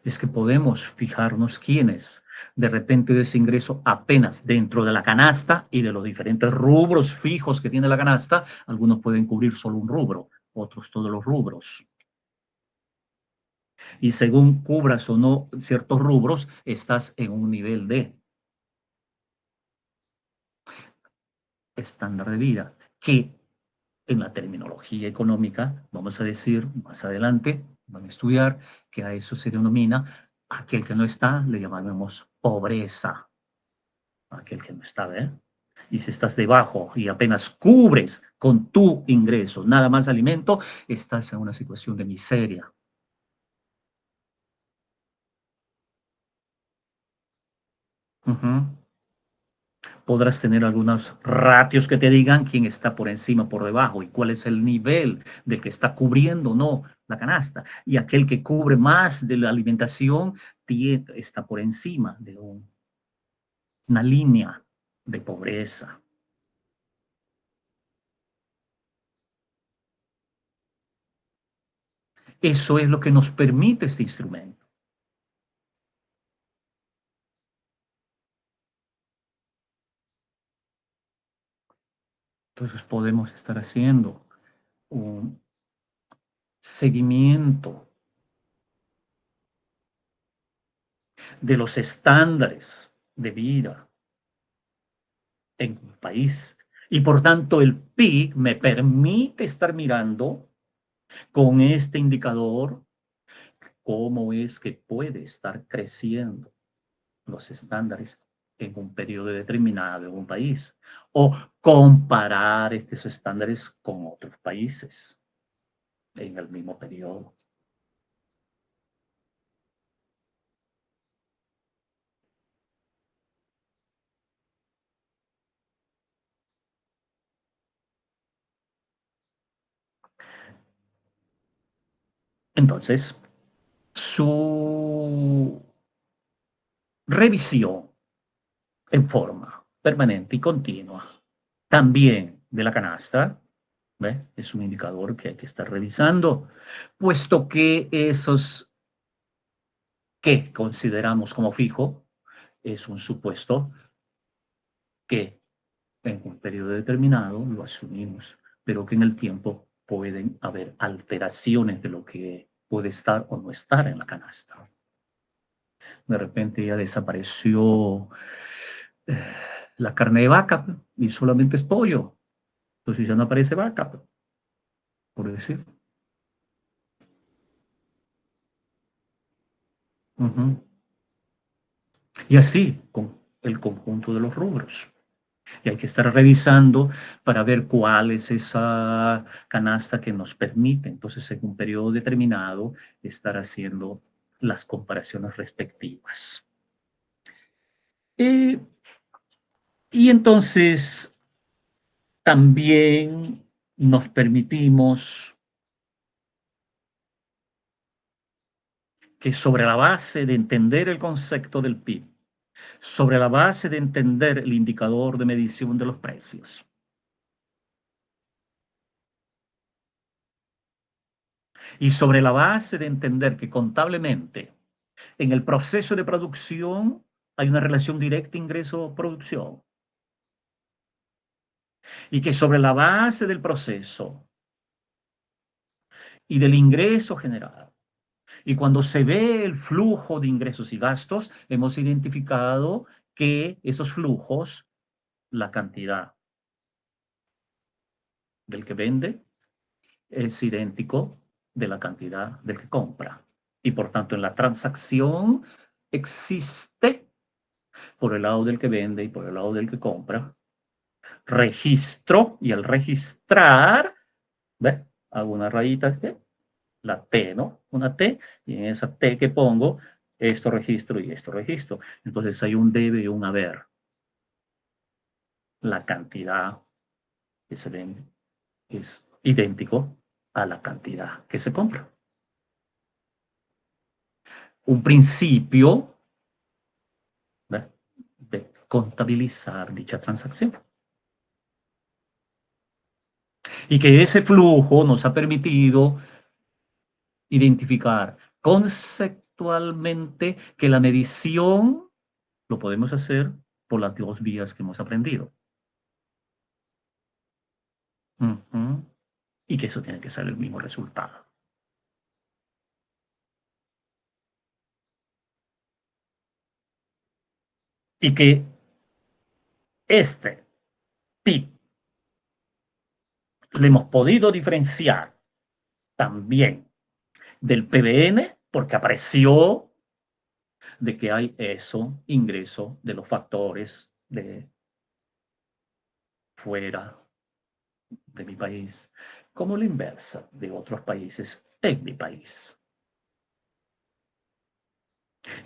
es que podemos fijarnos quiénes de repente de ese ingreso apenas dentro de la canasta y de los diferentes rubros fijos que tiene la canasta, algunos pueden cubrir solo un rubro, otros todos los rubros. Y según cubras o no ciertos rubros, estás en un nivel de estándar de vida, que en la terminología económica, vamos a decir más adelante, van a estudiar, que a eso se denomina aquel que no está, le llamamos pobreza, aquel que no está, ¿eh? Y si estás debajo y apenas cubres con tu ingreso nada más alimento, estás en una situación de miseria. Uh-huh. Podrás tener algunos ratios que te digan quién está por encima, por debajo y cuál es el nivel del que está cubriendo o no la canasta. Y aquel que cubre más de la alimentación está por encima de una línea de pobreza. Eso es lo que nos permite este instrumento. Entonces podemos estar haciendo un seguimiento de los estándares de vida en un país. Y por tanto, el PIB me permite estar mirando con este indicador cómo es que puede estar creciendo los estándares en un periodo determinado en un país o comparar estos estándares con otros países en el mismo periodo. Entonces, su revisión en forma permanente y continua también de la canasta, ¿ve? Es un indicador que hay que estar revisando, puesto que esos que consideramos como fijo es un supuesto que en un periodo determinado, lo asumimos, pero que en el tiempo pueden haber alteraciones de lo que puede estar o no estar en la canasta. De repente ya desapareció eh, la carne de vaca y solamente es pollo. Entonces ya no aparece vaca, por decir. Ujú. Y así con el conjunto de los rubros. Y hay que estar revisando para ver cuál es esa canasta que nos permite, entonces, en un periodo determinado, estar haciendo las comparaciones respectivas. Eh, y entonces también nos permitimos que sobre la base de entender el concepto del PIB, sobre la base de entender el indicador de medición de los precios, y sobre la base de entender que contablemente en el proceso de producción hay una relación directa ingreso-producción, y que sobre la base del proceso y del ingreso generado, y cuando se ve el flujo de ingresos y gastos, hemos identificado que esos flujos, la cantidad del que vende es idéntico de la cantidad del que compra. Y por tanto, en la transacción existe, por el lado del que vende y por el lado del que compra, registro, y al registrar, ¿ves? Hago una rayita, ¿qué? La T, ¿no? Una T, y en esa T que pongo, esto registro y esto registro. Entonces hay un debe y un haber. La cantidad que se vende es idéntico a la cantidad que se compra. Un principio, ¿ves? De contabilizar dicha transacción. Y que ese flujo nos ha permitido identificar conceptualmente que la medición lo podemos hacer por las dos vías que hemos aprendido. Y que eso tiene que ser el mismo resultado. Y que este PIB le hemos podido diferenciar también del PBN porque apareció de que hay eso, ingreso de los factores de fuera de mi país, como la inversa de otros países en mi país.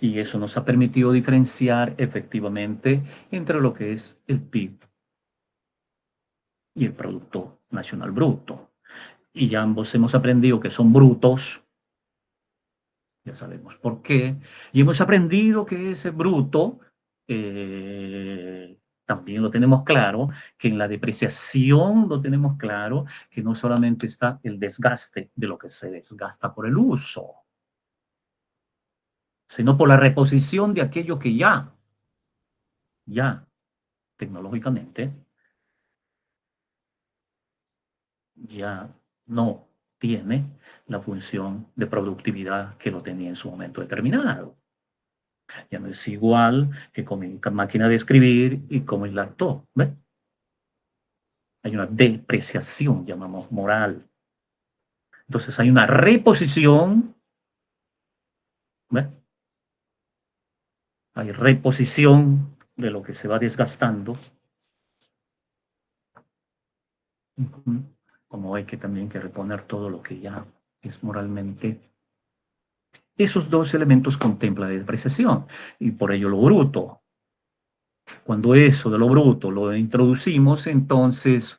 Y eso nos ha permitido diferenciar efectivamente entre lo que es el PIB y el Producto Nacional Bruto. Y ambos hemos aprendido que son brutos, ya sabemos por qué, y hemos aprendido que ese bruto, también lo tenemos claro, que en la depreciación lo tenemos claro, que no solamente está el desgaste de lo que se desgasta por el uso, sino por la reposición de aquello que ya tecnológicamente, ya no tiene la función de productividad que lo tenía en su momento determinado. Ya no es igual que con mi máquina de escribir y como el laptop. ¿Ves? Hay una depreciación, llamamos moral. Entonces hay una reposición, ¿ves? Hay reposición de lo que se va desgastando. Como hay que también que reponer todo lo que ya es moralmente. Esos dos elementos contempla la depreciación y por ello lo bruto. Cuando eso de lo bruto lo introducimos, entonces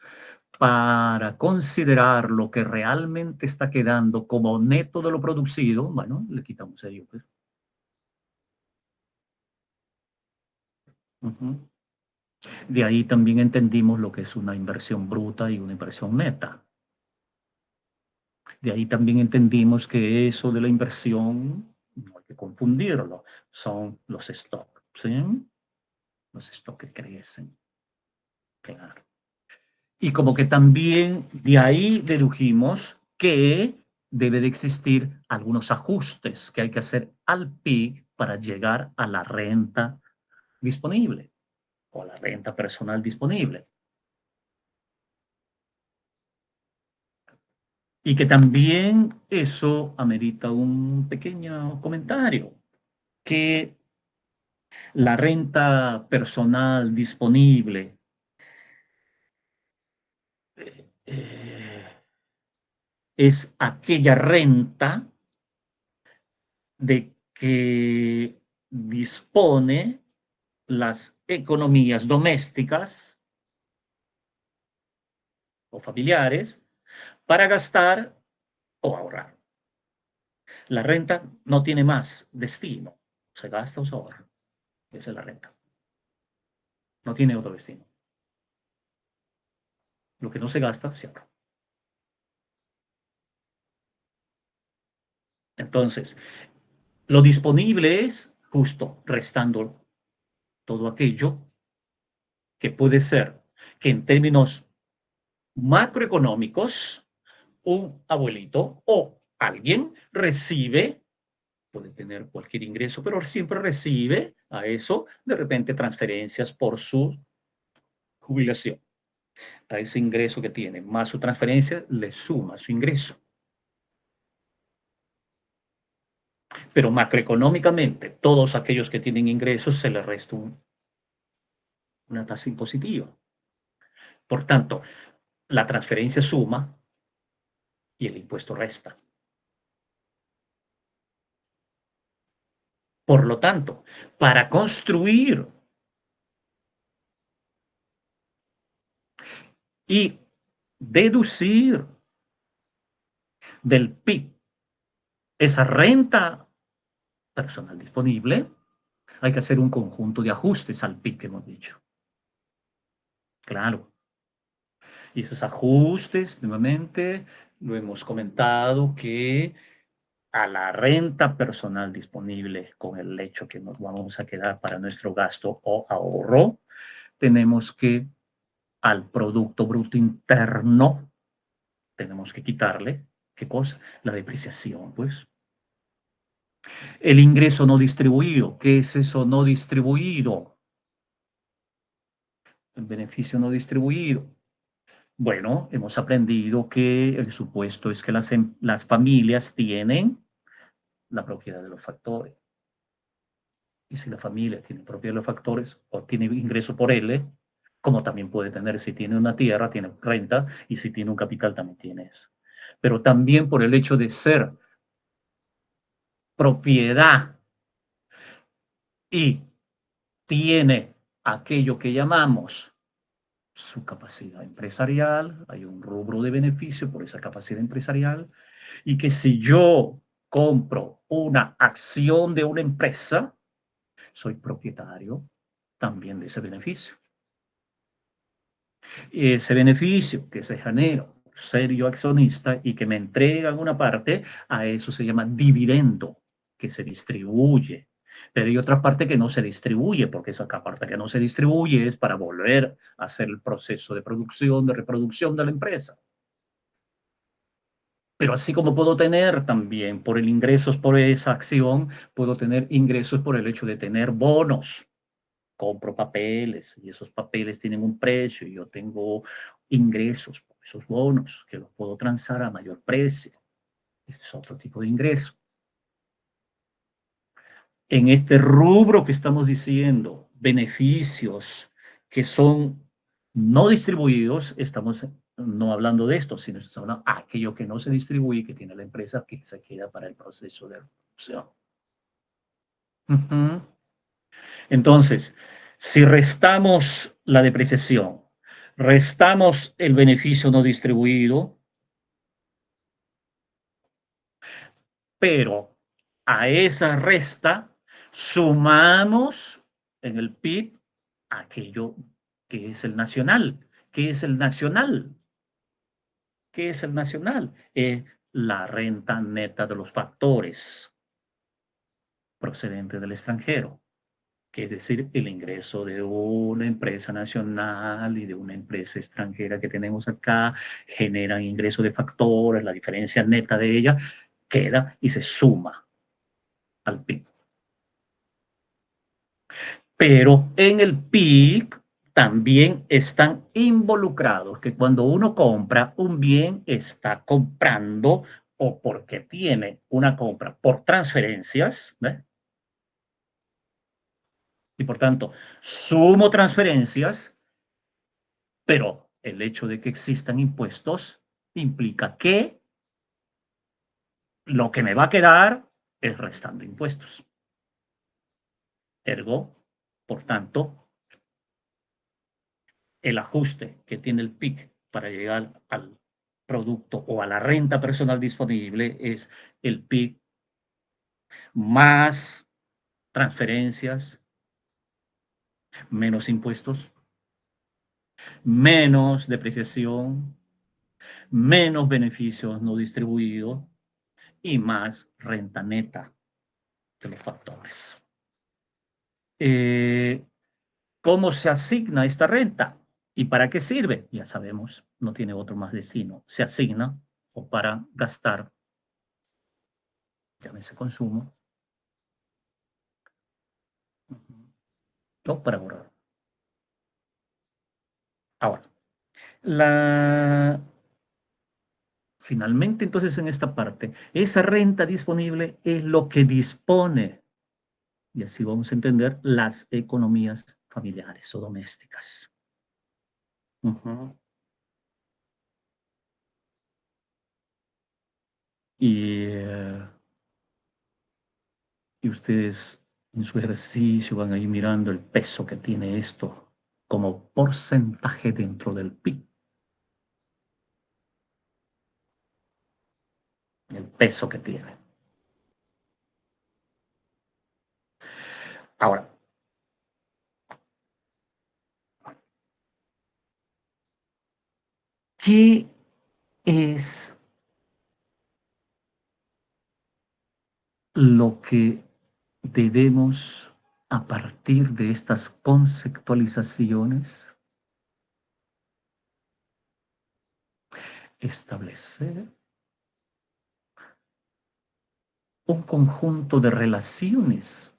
para considerar lo que realmente está quedando como neto de lo producido, bueno, le quitamos ello. Pues. De ahí también entendimos lo que es una inversión bruta y una inversión neta. De ahí también entendimos que eso de la inversión, no hay que confundirlo, son los stocks, ¿sí? Los stocks que crecen. Claro. Y como que también de ahí dedujimos que debe de existir algunos ajustes que hay que hacer al PIB para llegar a la renta disponible o a la renta personal disponible. Y que también eso amerita un pequeño comentario, que la renta personal disponible eh, es aquella renta de que dispone las economías domésticas o familiares para gastar o ahorrar. La renta no tiene más destino, se gasta o se ahorra. Esa es la renta. No tiene otro destino. Lo que no se gasta, se ahorra. Entonces, lo disponible es justo restando todo aquello que puede ser que en términos macroeconómicos un abuelito o alguien recibe, puede tener cualquier ingreso, pero siempre recibe a eso de repente transferencias por su jubilación. A ese ingreso que tiene más su transferencia le suma su ingreso. Pero macroeconómicamente, todos aquellos que tienen ingresos se les resta una tasa impositiva. Por tanto, la transferencia suma y el impuesto resta. Por lo tanto, para construir y deducir del PIB esa renta personal disponible, hay que hacer un conjunto de ajustes al PIB que hemos dicho. Claro. Y esos ajustes, nuevamente, lo hemos comentado que a la renta personal disponible con el hecho que nos vamos a quedar para nuestro gasto o ahorro, tenemos que al Producto Bruto Interno, tenemos que quitarle, ¿qué cosa? La depreciación, pues. El ingreso no distribuido, ¿qué es eso no distribuido? El beneficio no distribuido. Bueno, hemos aprendido que el supuesto es que las familias tienen la propiedad de los factores. Y si la familia tiene propiedad de los factores o tiene ingreso por L, como también puede tener si tiene una tierra, tiene renta, y si tiene un capital también tiene eso. Pero también por el hecho de ser propiedad y tiene aquello que llamamos su capacidad empresarial, hay un rubro de beneficio por esa capacidad empresarial, y que si yo compro una acción de una empresa, soy propietario también de ese beneficio. Ese beneficio que se genera ser yo accionista y que me entregan una parte, a eso se llama dividendo, que se distribuye. Pero hay otra parte que no se distribuye, porque esa parte que no se distribuye es para volver a hacer el proceso de producción, de reproducción de la empresa. Pero así como puedo tener también por el ingresos por esa acción, puedo tener ingresos por el hecho de tener bonos. Compro papeles y esos papeles tienen un precio y yo tengo ingresos por esos bonos que los puedo transar a mayor precio. Este es otro tipo de ingreso. En este rubro que estamos diciendo, beneficios que son no distribuidos, estamos no hablando de esto, sino estamos hablando de aquello que no se distribuye, que tiene la empresa, que se queda para el proceso de producción. Entonces, si restamos la depreciación, restamos el beneficio no distribuido, pero a esa resta sumamos en el PIB aquello que es el nacional. ¿Qué es el nacional? ¿Qué es el nacional? La renta neta de los factores procedente del extranjero. que es decir, el ingreso de una empresa nacional y de una empresa extranjera que tenemos acá, generan ingreso de factores, la diferencia neta de ella queda y se suma al PIB. Pero en el PIB también están involucrados que cuando uno compra un bien está comprando o porque tiene una compra por transferencias, ¿ves? Y por tanto, sumo transferencias, pero el hecho de que existan impuestos implica que lo que me va a quedar es restando impuestos. Ergo, por tanto, el ajuste que tiene el PIC para llegar al producto o a la renta personal disponible es el PIC más transferencias, menos impuestos, menos depreciación, menos beneficios no distribuidos y más renta neta de los factores. ¿Cómo se asigna esta renta? ¿Y para qué sirve? Ya sabemos, no tiene otro más destino. Se asigna o para gastar, llámese consumo, o para ahorrar. Ahora, la... finalmente entonces en esta parte, esa renta disponible es lo que dispone, y así vamos a entender, las economías familiares o domésticas. Y, y ustedes en su ejercicio van a ir mirando el peso que tiene esto como porcentaje dentro del PIB, el peso que tiene. Ahora, ¿qué es lo que debemos, a partir de estas conceptualizaciones, establecer un conjunto de relaciones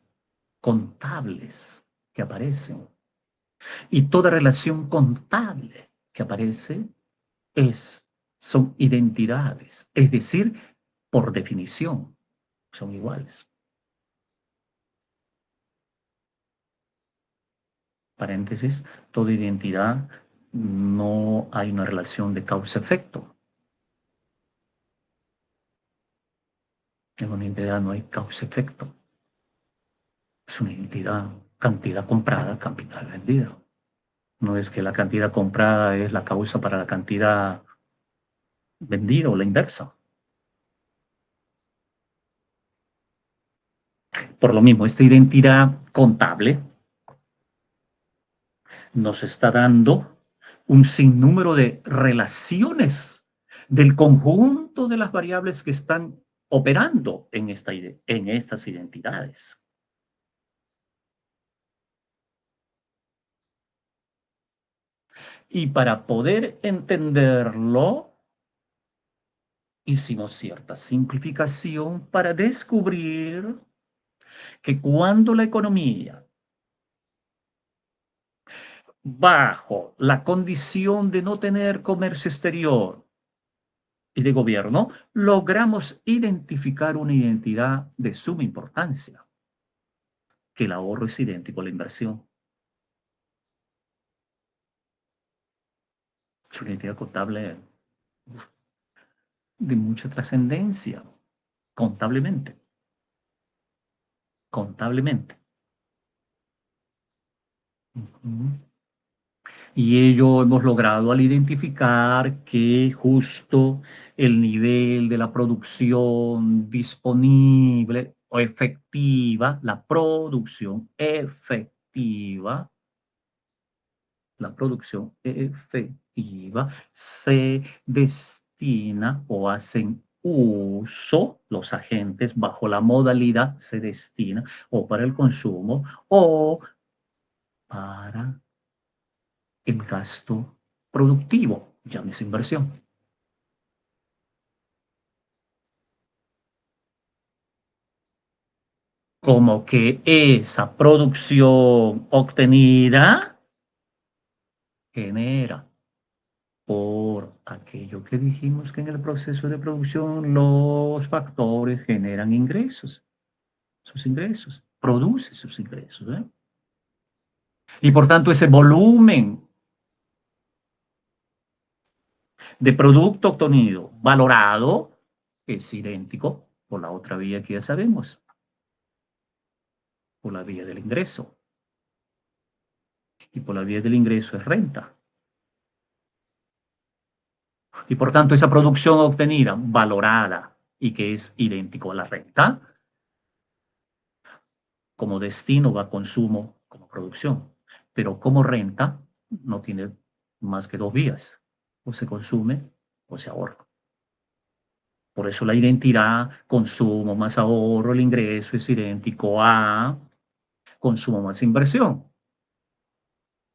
contables que aparecen? Y toda relación contable que aparece son identidades, es decir, por definición, son iguales. Paréntesis, toda identidad no hay una relación de causa-efecto. En una identidad no hay causa-efecto. Es una identidad, cantidad comprada, capital vendida. No es que la cantidad comprada es la causa para la cantidad vendida o la inversa. Por lo mismo, esta identidad contable nos está dando un sinnúmero de relaciones del conjunto de las variables que están operando en estas identidades. Y para poder entenderlo, hicimos cierta simplificación para descubrir que cuando la economía, bajo la condición de no tener comercio exterior y de gobierno, logramos identificar una identidad de suma importancia, que el ahorro es idéntico a la inversión. Es una identidad contable de mucha trascendencia, contablemente, contablemente. Y ello hemos logrado al identificar que justo el nivel de la producción disponible o efectiva, la producción efectiva se destina o hacen uso, los agentes bajo la modalidad se destinan o para el consumo o para el gasto productivo, llámese inversión. Como que esa producción obtenida genera por aquello que dijimos que en el proceso de producción los factores generan ingresos, sus ingresos, produce sus ingresos, ¿eh? Y por tanto ese volumen de producto obtenido valorado es idéntico por la otra vía que ya sabemos, por la vía del ingreso. Y por la vía del ingreso es renta. Y por tanto esa producción obtenida, valorada y que es idéntico a la renta, como destino va a consumo como producción. Pero como renta no tiene más que dos vías, o se consume o se ahorra. Por eso la identidad, consumo más ahorro, el ingreso es idéntico a consumo más inversión.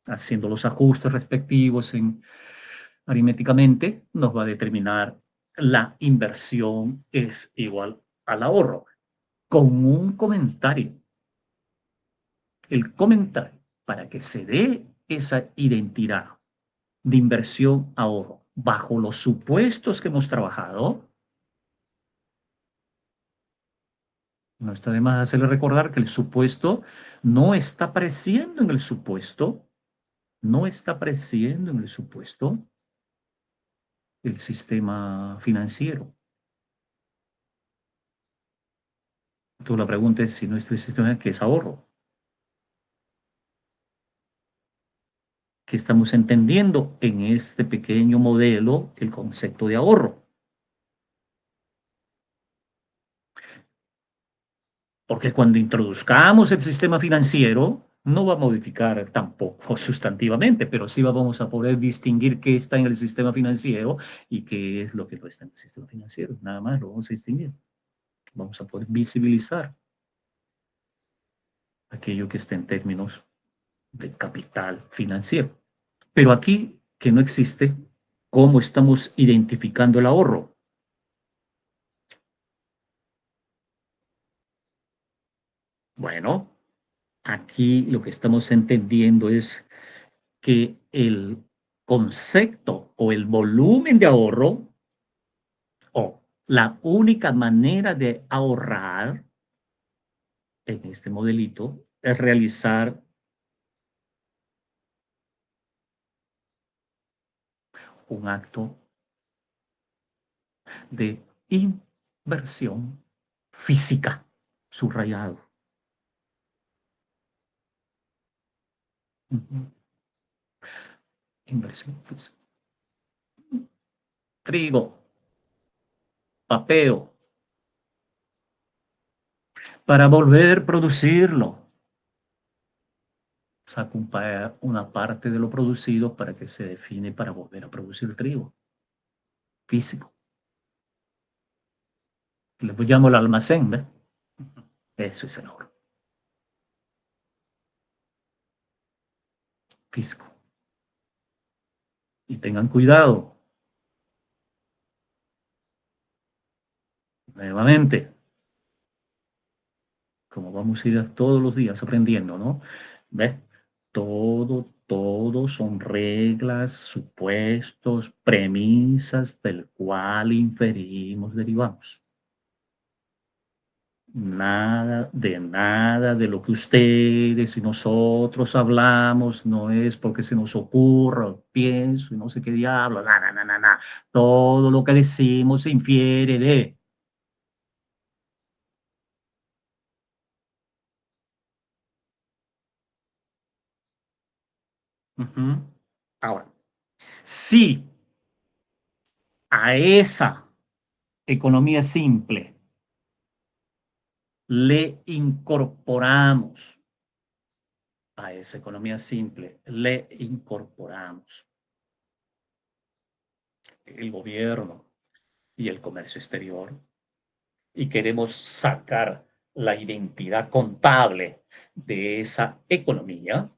Haciendo los ajustes respectivos aritméticamente, nos va a determinar la inversión es igual al ahorro. Con un comentario. El comentario para que se dé esa identidad de inversión ahorro bajo los supuestos que hemos trabajado, no está de más hacerle recordar que el supuesto no está apareciendo en el supuesto, no está apareciendo en el supuesto el sistema financiero. Entonces la pregunta es si no es el sistema que es ahorro. ¿Qué estamos entendiendo en este pequeño modelo el concepto de ahorro? Porque cuando introduzcamos el sistema financiero, no va a modificar tampoco sustantivamente, pero sí vamos a poder distinguir qué está en el sistema financiero y qué es lo que no está en el sistema financiero. Nada más lo vamos a distinguir. Vamos a poder visibilizar aquello que está en términos de capital financiero. Pero aquí, que no existe, ¿cómo estamos identificando el ahorro? Bueno, aquí lo que estamos entendiendo es que el concepto o el volumen de ahorro o la única manera de ahorrar en este modelito es realizar un acto de inversión física, subrayado. Inversión física. Trigo, papeo, para volver a producirlo. Saco una parte de lo producido para que se define para volver a producir el trigo físico. Le llamo el almacén, ¿ves? Eso es el ahorro físico. Y tengan cuidado, nuevamente, como vamos a ir todos los días aprendiendo, ¿no? ¿Ves? Todo son reglas, supuestos, premisas del cual inferimos, derivamos. Nada de lo que ustedes y nosotros hablamos no es porque se nos ocurra, pienso y no sé qué diablo, nada. Todo lo que decimos se infiere de. Ujú. Ahora, si a esa economía simple le incorporamos, a esa economía simple le incorporamos el gobierno, y el comercio exterior, y queremos sacar la identidad contable de esa economía,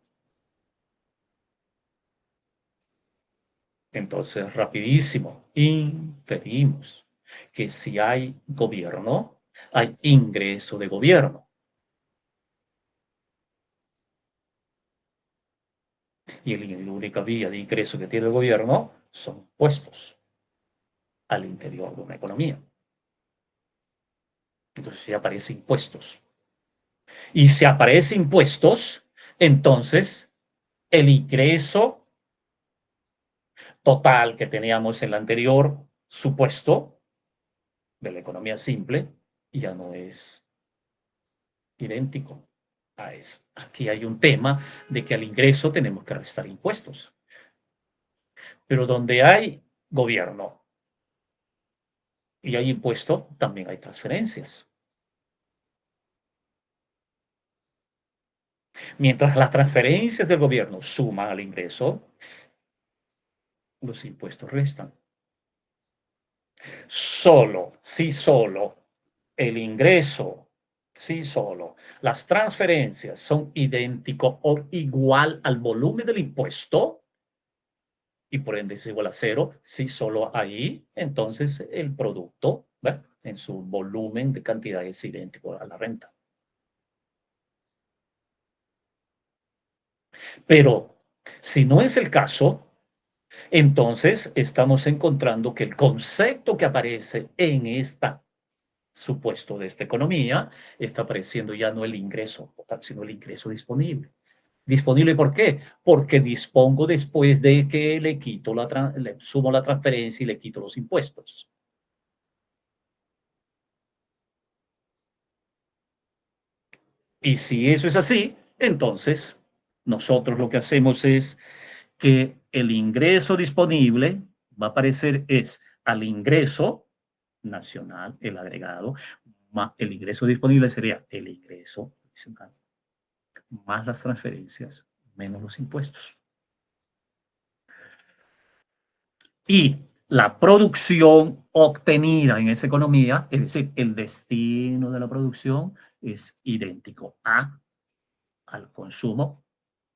entonces rapidísimo inferimos que si hay gobierno, hay ingreso de gobierno. Y la única vía de ingreso que tiene el gobierno son impuestos al interior de una economía. Entonces si aparece impuestos. Y si aparece impuestos, entonces el ingreso total que teníamos en el anterior supuesto de la economía simple ya no es idéntico a eso. Aquí hay un tema de que al ingreso tenemos que restar impuestos. Pero donde hay gobierno y hay impuesto, también hay transferencias. Mientras las transferencias del gobierno suman al ingreso, los impuestos restan. Solo, sí solo, el ingreso, sí solo, las transferencias son idénticos o igual al volumen del impuesto y por ende es igual a cero, sí solo ahí, entonces el producto, ¿ve? En su volumen de cantidad es idéntico a la renta. Pero si no es el caso, entonces estamos encontrando que el concepto que aparece en este supuesto de esta economía está apareciendo ya no el ingreso total, sino el ingreso disponible. ¿Disponible por qué? Porque dispongo después de que le quito le sumo la transferencia y le quito los impuestos. Y si eso es así, entonces nosotros lo que hacemos es que el ingreso disponible va a aparecer es al ingreso nacional, el agregado, más el ingreso disponible sería el ingreso adicional, más las transferencias, menos los impuestos. Y la producción obtenida en esa economía, es decir, el destino de la producción es idéntico al consumo,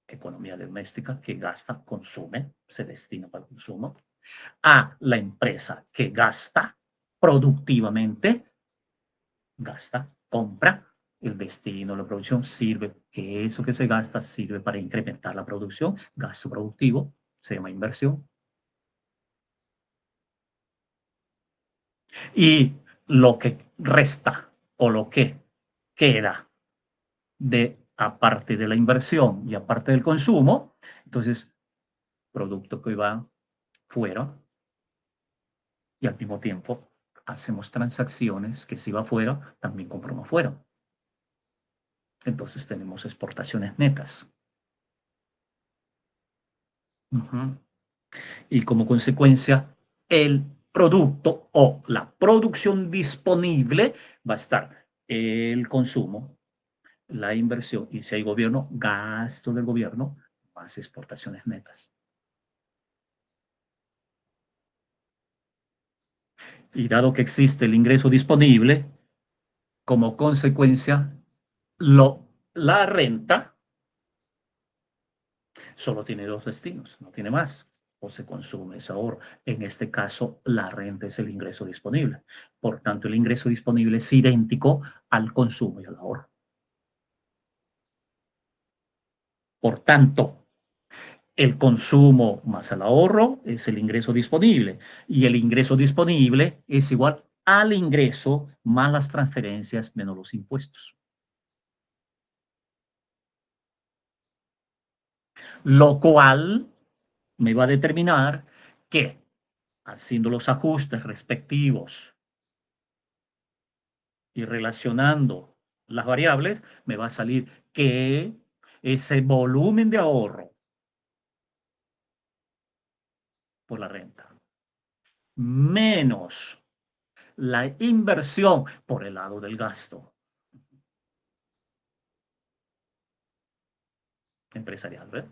economía doméstica que gasta, consume, se destina para el consumo, a la empresa que gasta productivamente, gasta, compra, el destino, la producción sirve, que eso que se gasta sirve para incrementar la producción, gasto productivo, se llama inversión. Y lo que resta o lo que queda de aparte de la inversión y aparte del consumo, entonces producto que va fuera y al mismo tiempo hacemos transacciones que si va fuera, también compramos fuera. Entonces tenemos exportaciones netas. Uh-huh. Y como consecuencia, el producto o la producción disponible va a estar el consumo, la inversión y si hay gobierno, gasto del gobierno, más exportaciones netas. Y dado que existe el ingreso disponible, como consecuencia, la renta solo tiene dos destinos, no tiene más. O se consume ese ahorro. En este caso, la renta es el ingreso disponible. Por tanto, el ingreso disponible es idéntico al consumo y al ahorro. Por tanto, el consumo más el ahorro es el ingreso disponible. Y el ingreso disponible es igual al ingreso más las transferencias menos los impuestos. Lo cual me va a determinar que, haciendo los ajustes respectivos y relacionando las variables, me va a salir que ese volumen de ahorro por la renta menos la inversión por el lado del gasto empresarial, ¿verdad?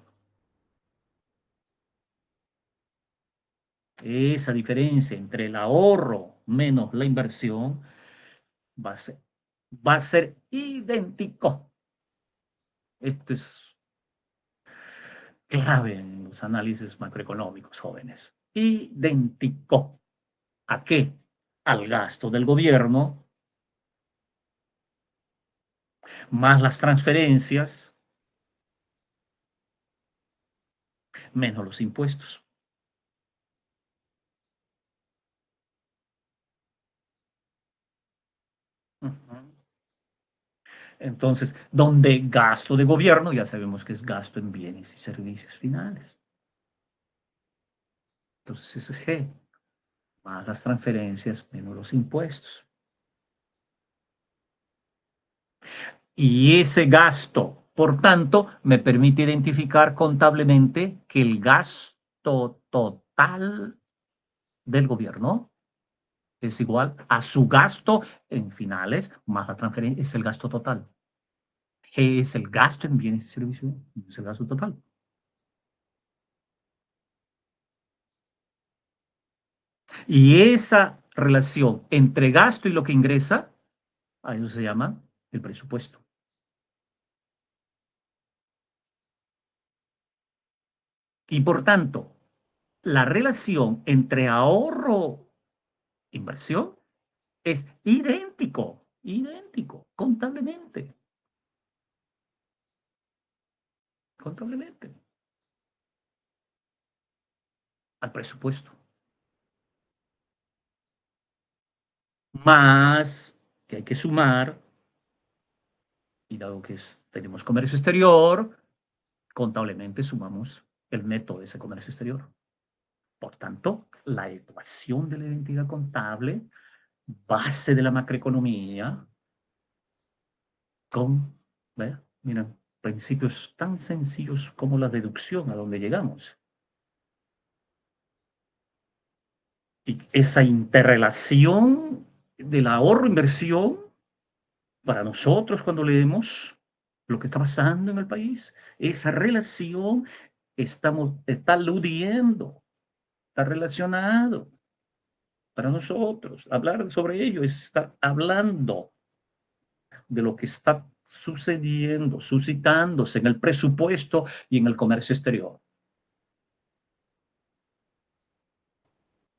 Esa diferencia entre el ahorro menos la inversión va a ser, va a ser idéntico. Esto es clave en los análisis macroeconómicos, jóvenes. Idéntico. ¿A qué? Al gasto del gobierno, más las transferencias, menos los impuestos. Entonces, donde gasto de gobierno, ya sabemos que es gasto en bienes y servicios finales. Entonces, ese es G, más las transferencias, menos los impuestos. Y ese gasto, por tanto, me permite identificar contablemente que el gasto total del gobierno es igual a su gasto en finales más la transferencia, es el gasto total. G es el gasto en bienes y servicios, es el gasto total. Y esa relación entre gasto y lo que ingresa, a eso se llama el presupuesto. Y por tanto, la relación entre ahorro e inversión es idéntico, contablemente, al presupuesto. Más que hay que sumar, y dado que tenemos comercio exterior, contablemente sumamos el neto de ese comercio exterior. Por tanto, la ecuación de la identidad contable, base de la macroeconomía, con, mira, principios tan sencillos como la deducción a donde llegamos. Y esa interrelación del ahorro-inversión para nosotros cuando leemos lo que está pasando en el país, esa relación está aludiendo, está relacionado para nosotros. Hablar sobre ello es estar hablando de lo que está sucediendo, suscitándose en el presupuesto y en el comercio exterior.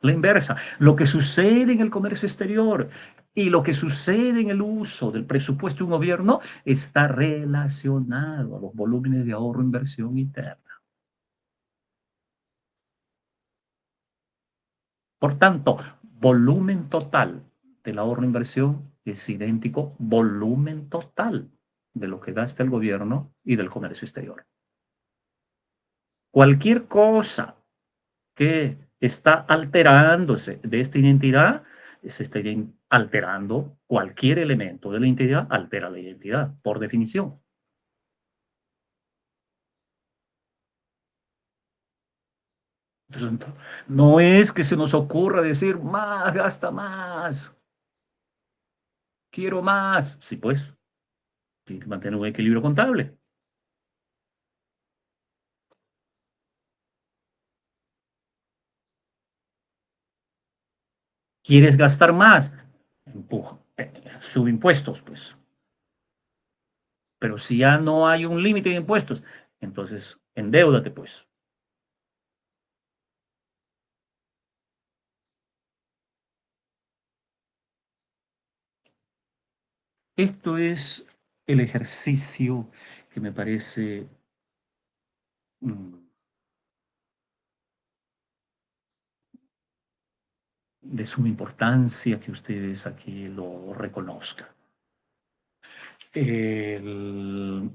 La inversa, lo que sucede en el comercio exterior y lo que sucede en el uso del presupuesto de un gobierno está relacionado a los volúmenes de ahorro e inversión interna. Por tanto, volumen total del ahorro e inversión es idéntico volumen total de lo que gasta el gobierno y del comercio exterior. Cualquier cosa que está alterándose de esta identidad, se está alterando cualquier elemento de la identidad, altera la identidad, por definición. Entonces, no es que se nos ocurra decir más, gasta más, quiero más. Sí, pues, tiene que mantener un equilibrio contable. ¿Quieres gastar más? Empuja, sube impuestos, pues. Pero si ya no hay un límite de impuestos, entonces endeudate, pues. Esto es el ejercicio que me parece mm, de suma importancia que ustedes aquí lo reconozcan. El-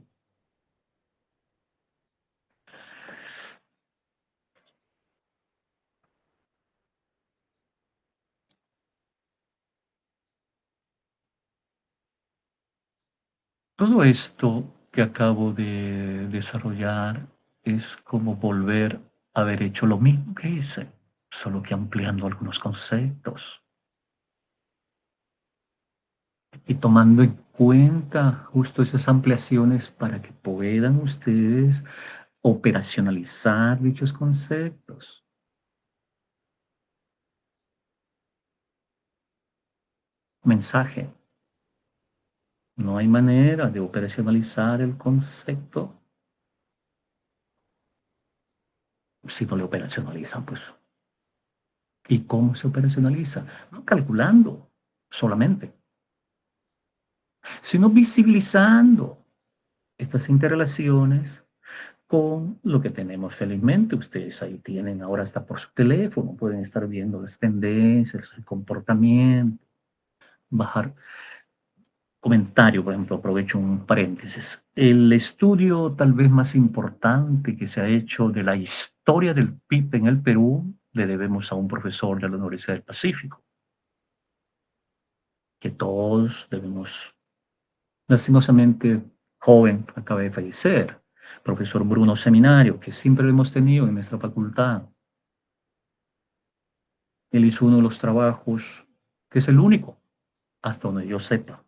todo esto que acabo de desarrollar es como volver a haber hecho lo mismo que hice, solo que ampliando algunos conceptos y tomando en cuenta justo esas ampliaciones para que puedan ustedes operacionalizar dichos conceptos. mensaje. No hay manera de operacionalizar el concepto si no le operacionalizan, pues. ¿Y cómo se operacionaliza? No calculando solamente, sino visibilizando estas interrelaciones con lo que tenemos felizmente. Ustedes ahí tienen ahora hasta por su teléfono, pueden estar viendo las tendencias, el comportamiento, bajar comentario, por ejemplo, aprovecho un paréntesis. El estudio tal vez más importante que se ha hecho de la historia del PIB en el Perú le debemos a un profesor de la Universidad del Pacífico, que todos debemos, lastimosamente joven, acaba de fallecer, profesor Bruno Seminario, que siempre lo hemos tenido en nuestra facultad. Él hizo uno de los trabajos, que es el único, hasta donde yo sepa,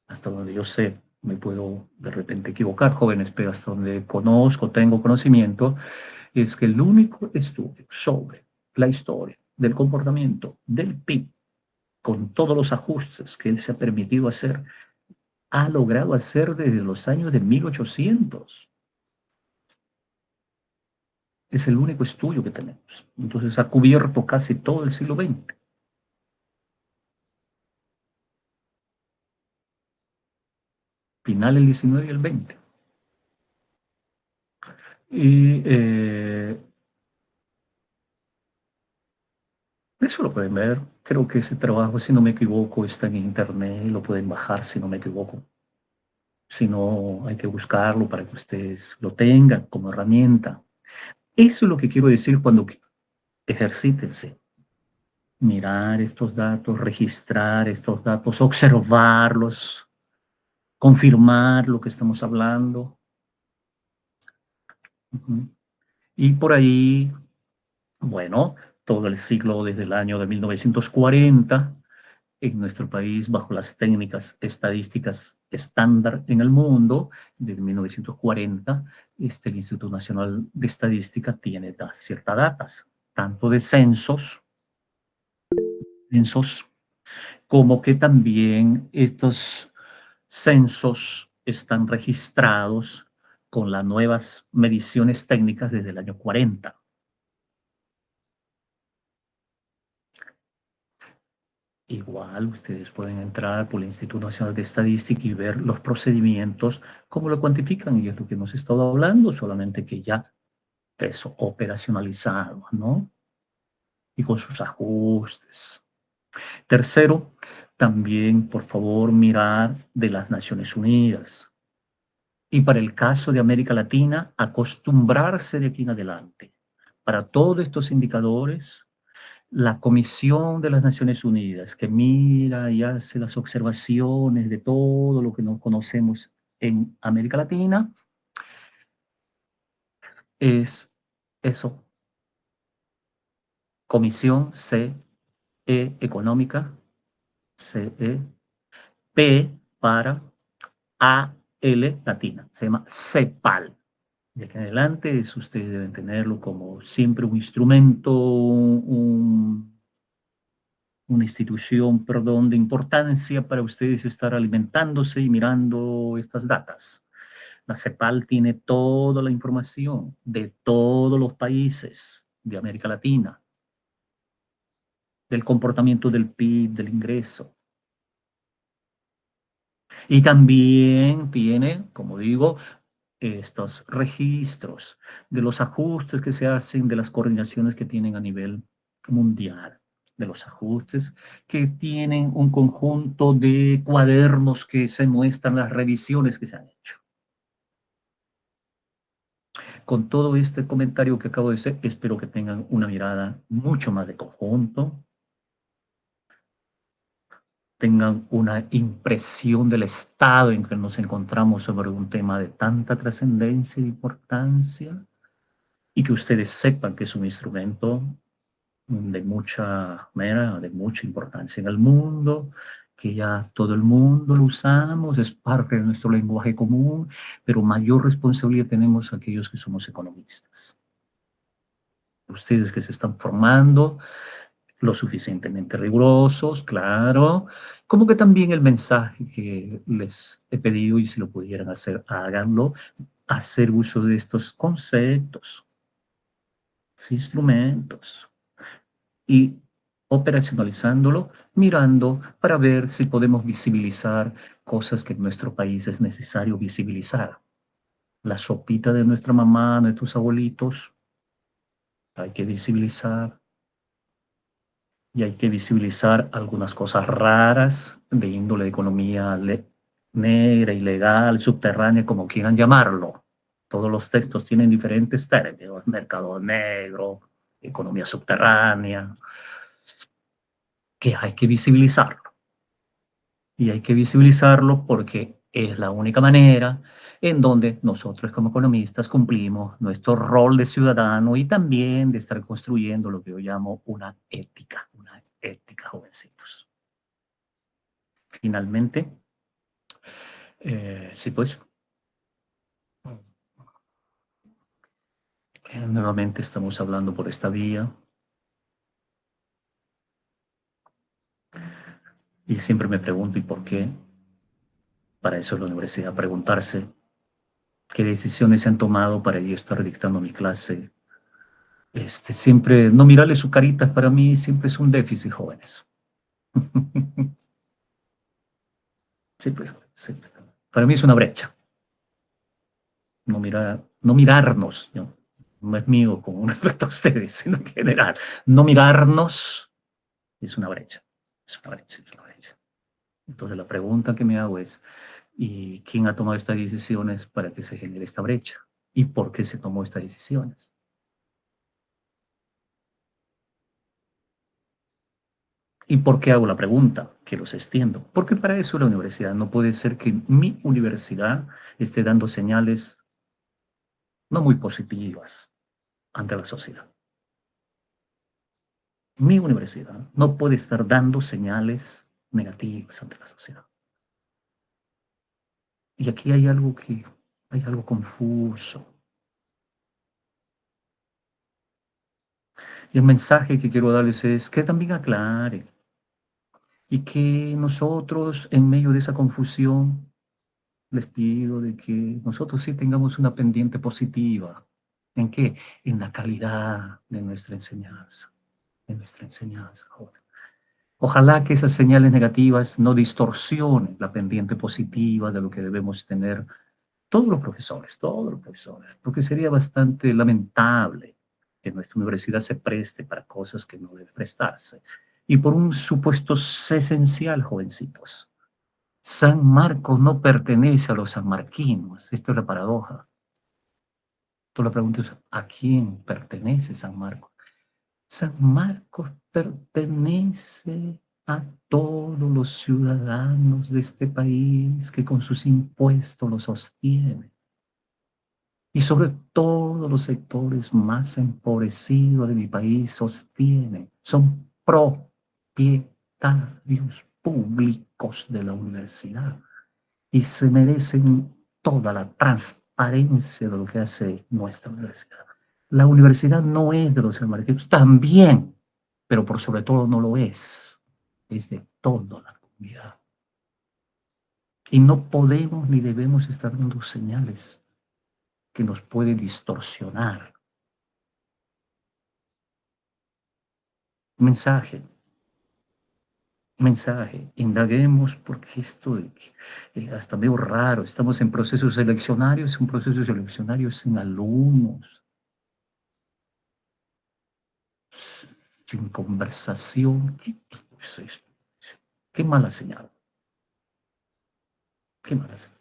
hasta donde yo sé, me puedo de repente equivocar, jóvenes, pero hasta donde conozco, tengo conocimiento, es que el único estudio sobre la historia del comportamiento del PIB, con todos los ajustes que él se ha permitido hacer, ha logrado hacer desde los años de 1800. Es el único estudio que tenemos. Entonces ha cubierto casi todo el siglo XX, final el XIX y el XX. Y eso lo pueden ver. Creo que ese trabajo, si no me equivoco, está en internet, lo pueden bajar si no me equivoco. Si no, hay que buscarlo para que ustedes lo tengan como herramienta. Eso es lo que quiero decir cuando ejercítense. Mirar estos datos, registrar estos datos, observarlos, confirmar lo que estamos hablando. Y por ahí, bueno, todo el siglo desde el año de 1940, en nuestro país, bajo las técnicas estadísticas estándar en el mundo, desde 1940, el Instituto Nacional de Estadística tiene ciertas datas, tanto de censos, como que también estos censos están registrados con las nuevas mediciones técnicas desde el año 40. Igual ustedes pueden entrar por el Instituto Nacional de Estadística y ver los procedimientos, cómo lo cuantifican, y es lo que hemos estado hablando, solamente que ya eso operacionalizado, ¿no? Y con sus ajustes. Tercero, también, por favor, mirar de las Naciones Unidas. Y para el caso de América Latina, acostumbrarse de aquí en adelante. Para todos estos indicadores, la Comisión de las Naciones Unidas, que mira y hace las observaciones de todo lo que no conocemos en América Latina, es eso, Comisión Económica, CE, P para AL Latina, se llama CEPAL. De aquí en adelante, ustedes deben tenerlo como siempre un instrumento, una institución, perdón, de importancia para ustedes estar alimentándose y mirando estas datas. La CEPAL tiene toda la información de todos los países de América Latina, del comportamiento del PIB, del ingreso. Y también tiene, como digo, estos registros de los ajustes que se hacen, de las coordinaciones que tienen a nivel mundial, de los ajustes que tienen un conjunto de cuadernos que se muestran las revisiones que se han hecho. Con todo este comentario que acabo de hacer, espero que tengan una mirada mucho más de conjunto, tengan una impresión del estado en que nos encontramos sobre un tema de tanta trascendencia e importancia, y que ustedes sepan que es un instrumento de mucha manera, de mucha importancia en el mundo, que ya todo el mundo lo usamos, es parte de nuestro lenguaje común, pero mayor responsabilidad tenemos aquellos que somos economistas. Ustedes que se están formando, lo suficientemente rigurosos, claro, como que también el mensaje que les he pedido, y si lo pudieran hacer, háganlo, hacer uso de estos conceptos, instrumentos, y operacionalizándolo, mirando para ver si podemos visibilizar cosas que en nuestro país es necesario visibilizar. La sopita de nuestra mamá, de tus abuelitos, hay que visibilizar. Y hay que visibilizar algunas cosas raras de índole de economía negra, ilegal, subterránea, como quieran llamarlo. Todos los textos tienen diferentes términos: mercado negro, economía subterránea, que hay que visibilizarlo. Y hay que visibilizarlo porque es la única manera en donde nosotros como economistas cumplimos nuestro rol de ciudadano y también de estar construyendo lo que yo llamo una ética, jovencitos. Finalmente, sí, pues, nuevamente estamos hablando por esta vía y siempre me pregunto, ¿y por qué? Para eso es la universidad, preguntarse qué decisiones se han tomado para yo estar dictando mi clase. Siempre, no mirarle su carita para mí siempre es un déficit, jóvenes. Sí, pues, sí. Para mí es una brecha. No mirarnos, ¿no? No es mío con respecto a ustedes, sino en general. No mirarnos es una brecha. Es una brecha, es una brecha. Entonces la pregunta que me hago es, ¿y quién ha tomado estas decisiones para que se genere esta brecha? ¿Y por qué se tomó estas decisiones? ¿Y por qué hago la pregunta? Que los extiendo. Porque para eso la universidad no puede ser que mi universidad esté dando señales no muy positivas ante la sociedad. Mi universidad no puede estar dando señales negativas ante la sociedad. Y aquí hay algo confuso. Y el mensaje que quiero darles es que también aclare y que nosotros, en medio de esa confusión, les pido de que nosotros sí tengamos una pendiente positiva. ¿En qué? En la calidad de nuestra enseñanza, de nuestra enseñanza. Ojalá que esas señales negativas no distorsionen la pendiente positiva de lo que debemos tener todos los profesores, porque sería bastante lamentable que nuestra universidad se preste para cosas que no deben prestarse. Y por un supuesto esencial, jovencitos, San Marcos no pertenece a los sanmarquinos. Esto es la paradoja. Tú la pregunta es, ¿a quién pertenece San Marcos? San Marcos pertenece a todos los ciudadanos de este país que con sus impuestos lo sostienen. Y sobre todo los sectores más empobrecidos de mi país sostienen, son propietarios públicos de la universidad y se merecen toda la transparencia de lo que hace nuestra universidad. La universidad no es de los sanmarquinos, también, pero por sobre todo no lo es de toda la comunidad. Y no podemos ni debemos estar dando señales que nos pueden distorsionar. Mensaje, mensaje, indaguemos porque esto hasta medio raro, estamos en procesos seleccionarios, un proceso seleccionario sin alumnos, sin conversación. ¿Qué es esto? Qué mala señal, qué mala señal.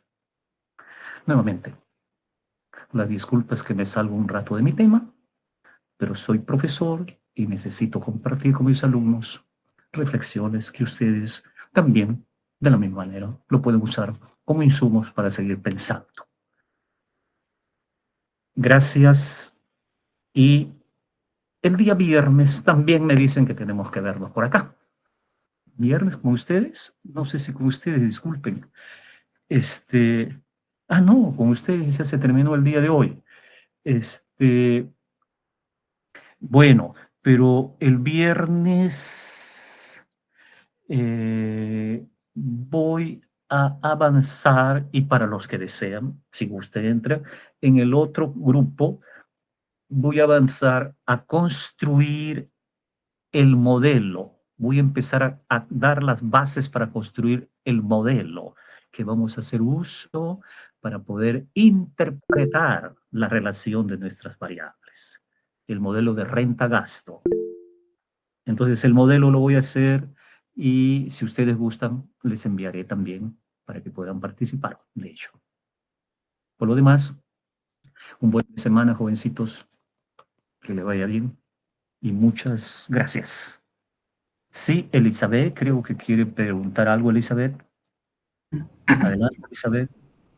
Nuevamente, la disculpa es que me salgo un rato de mi tema, pero soy profesor y necesito compartir con mis alumnos reflexiones que ustedes también, de la misma manera, lo pueden usar como insumos para seguir pensando. Gracias. Y el día viernes también me dicen que tenemos que vernos por acá. Viernes con ustedes, no sé si con ustedes, disculpen. Este, no, con ustedes ya se terminó el día de hoy. Bueno, pero el viernes voy a avanzar y para los que desean, si usted entra, en el otro grupo voy a avanzar a construir el modelo. Voy a empezar a dar las bases para construir el modelo que vamos a hacer uso para poder interpretar la relación de nuestras variables. El modelo de renta-gasto. Entonces el modelo lo voy a hacer y si ustedes gustan, les enviaré también para que puedan participar, de hecho. Por lo demás, un buen semana, jovencitos, que le vaya bien y muchas gracias. Sí, Elizabeth, creo que quiere preguntar algo, Elizabeth. Adelante, Elizabeth.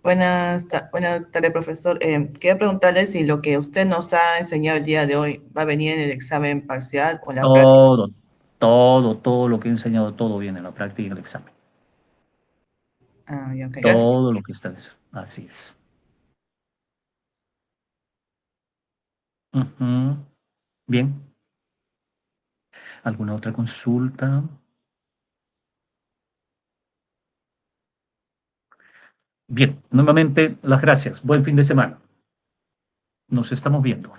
Buenas tardes, profesor. Quería preguntarle si lo que usted nos ha enseñado el día de hoy va a venir en el examen parcial o en la práctica. Todo lo que he enseñado, todo viene en la práctica y en el examen. Ah, ya, ok, gracias. Todo lo que está, así es. Ujú. Bien. ¿Alguna otra consulta? Bien, nuevamente las gracias. Buen fin de semana. Nos estamos viendo.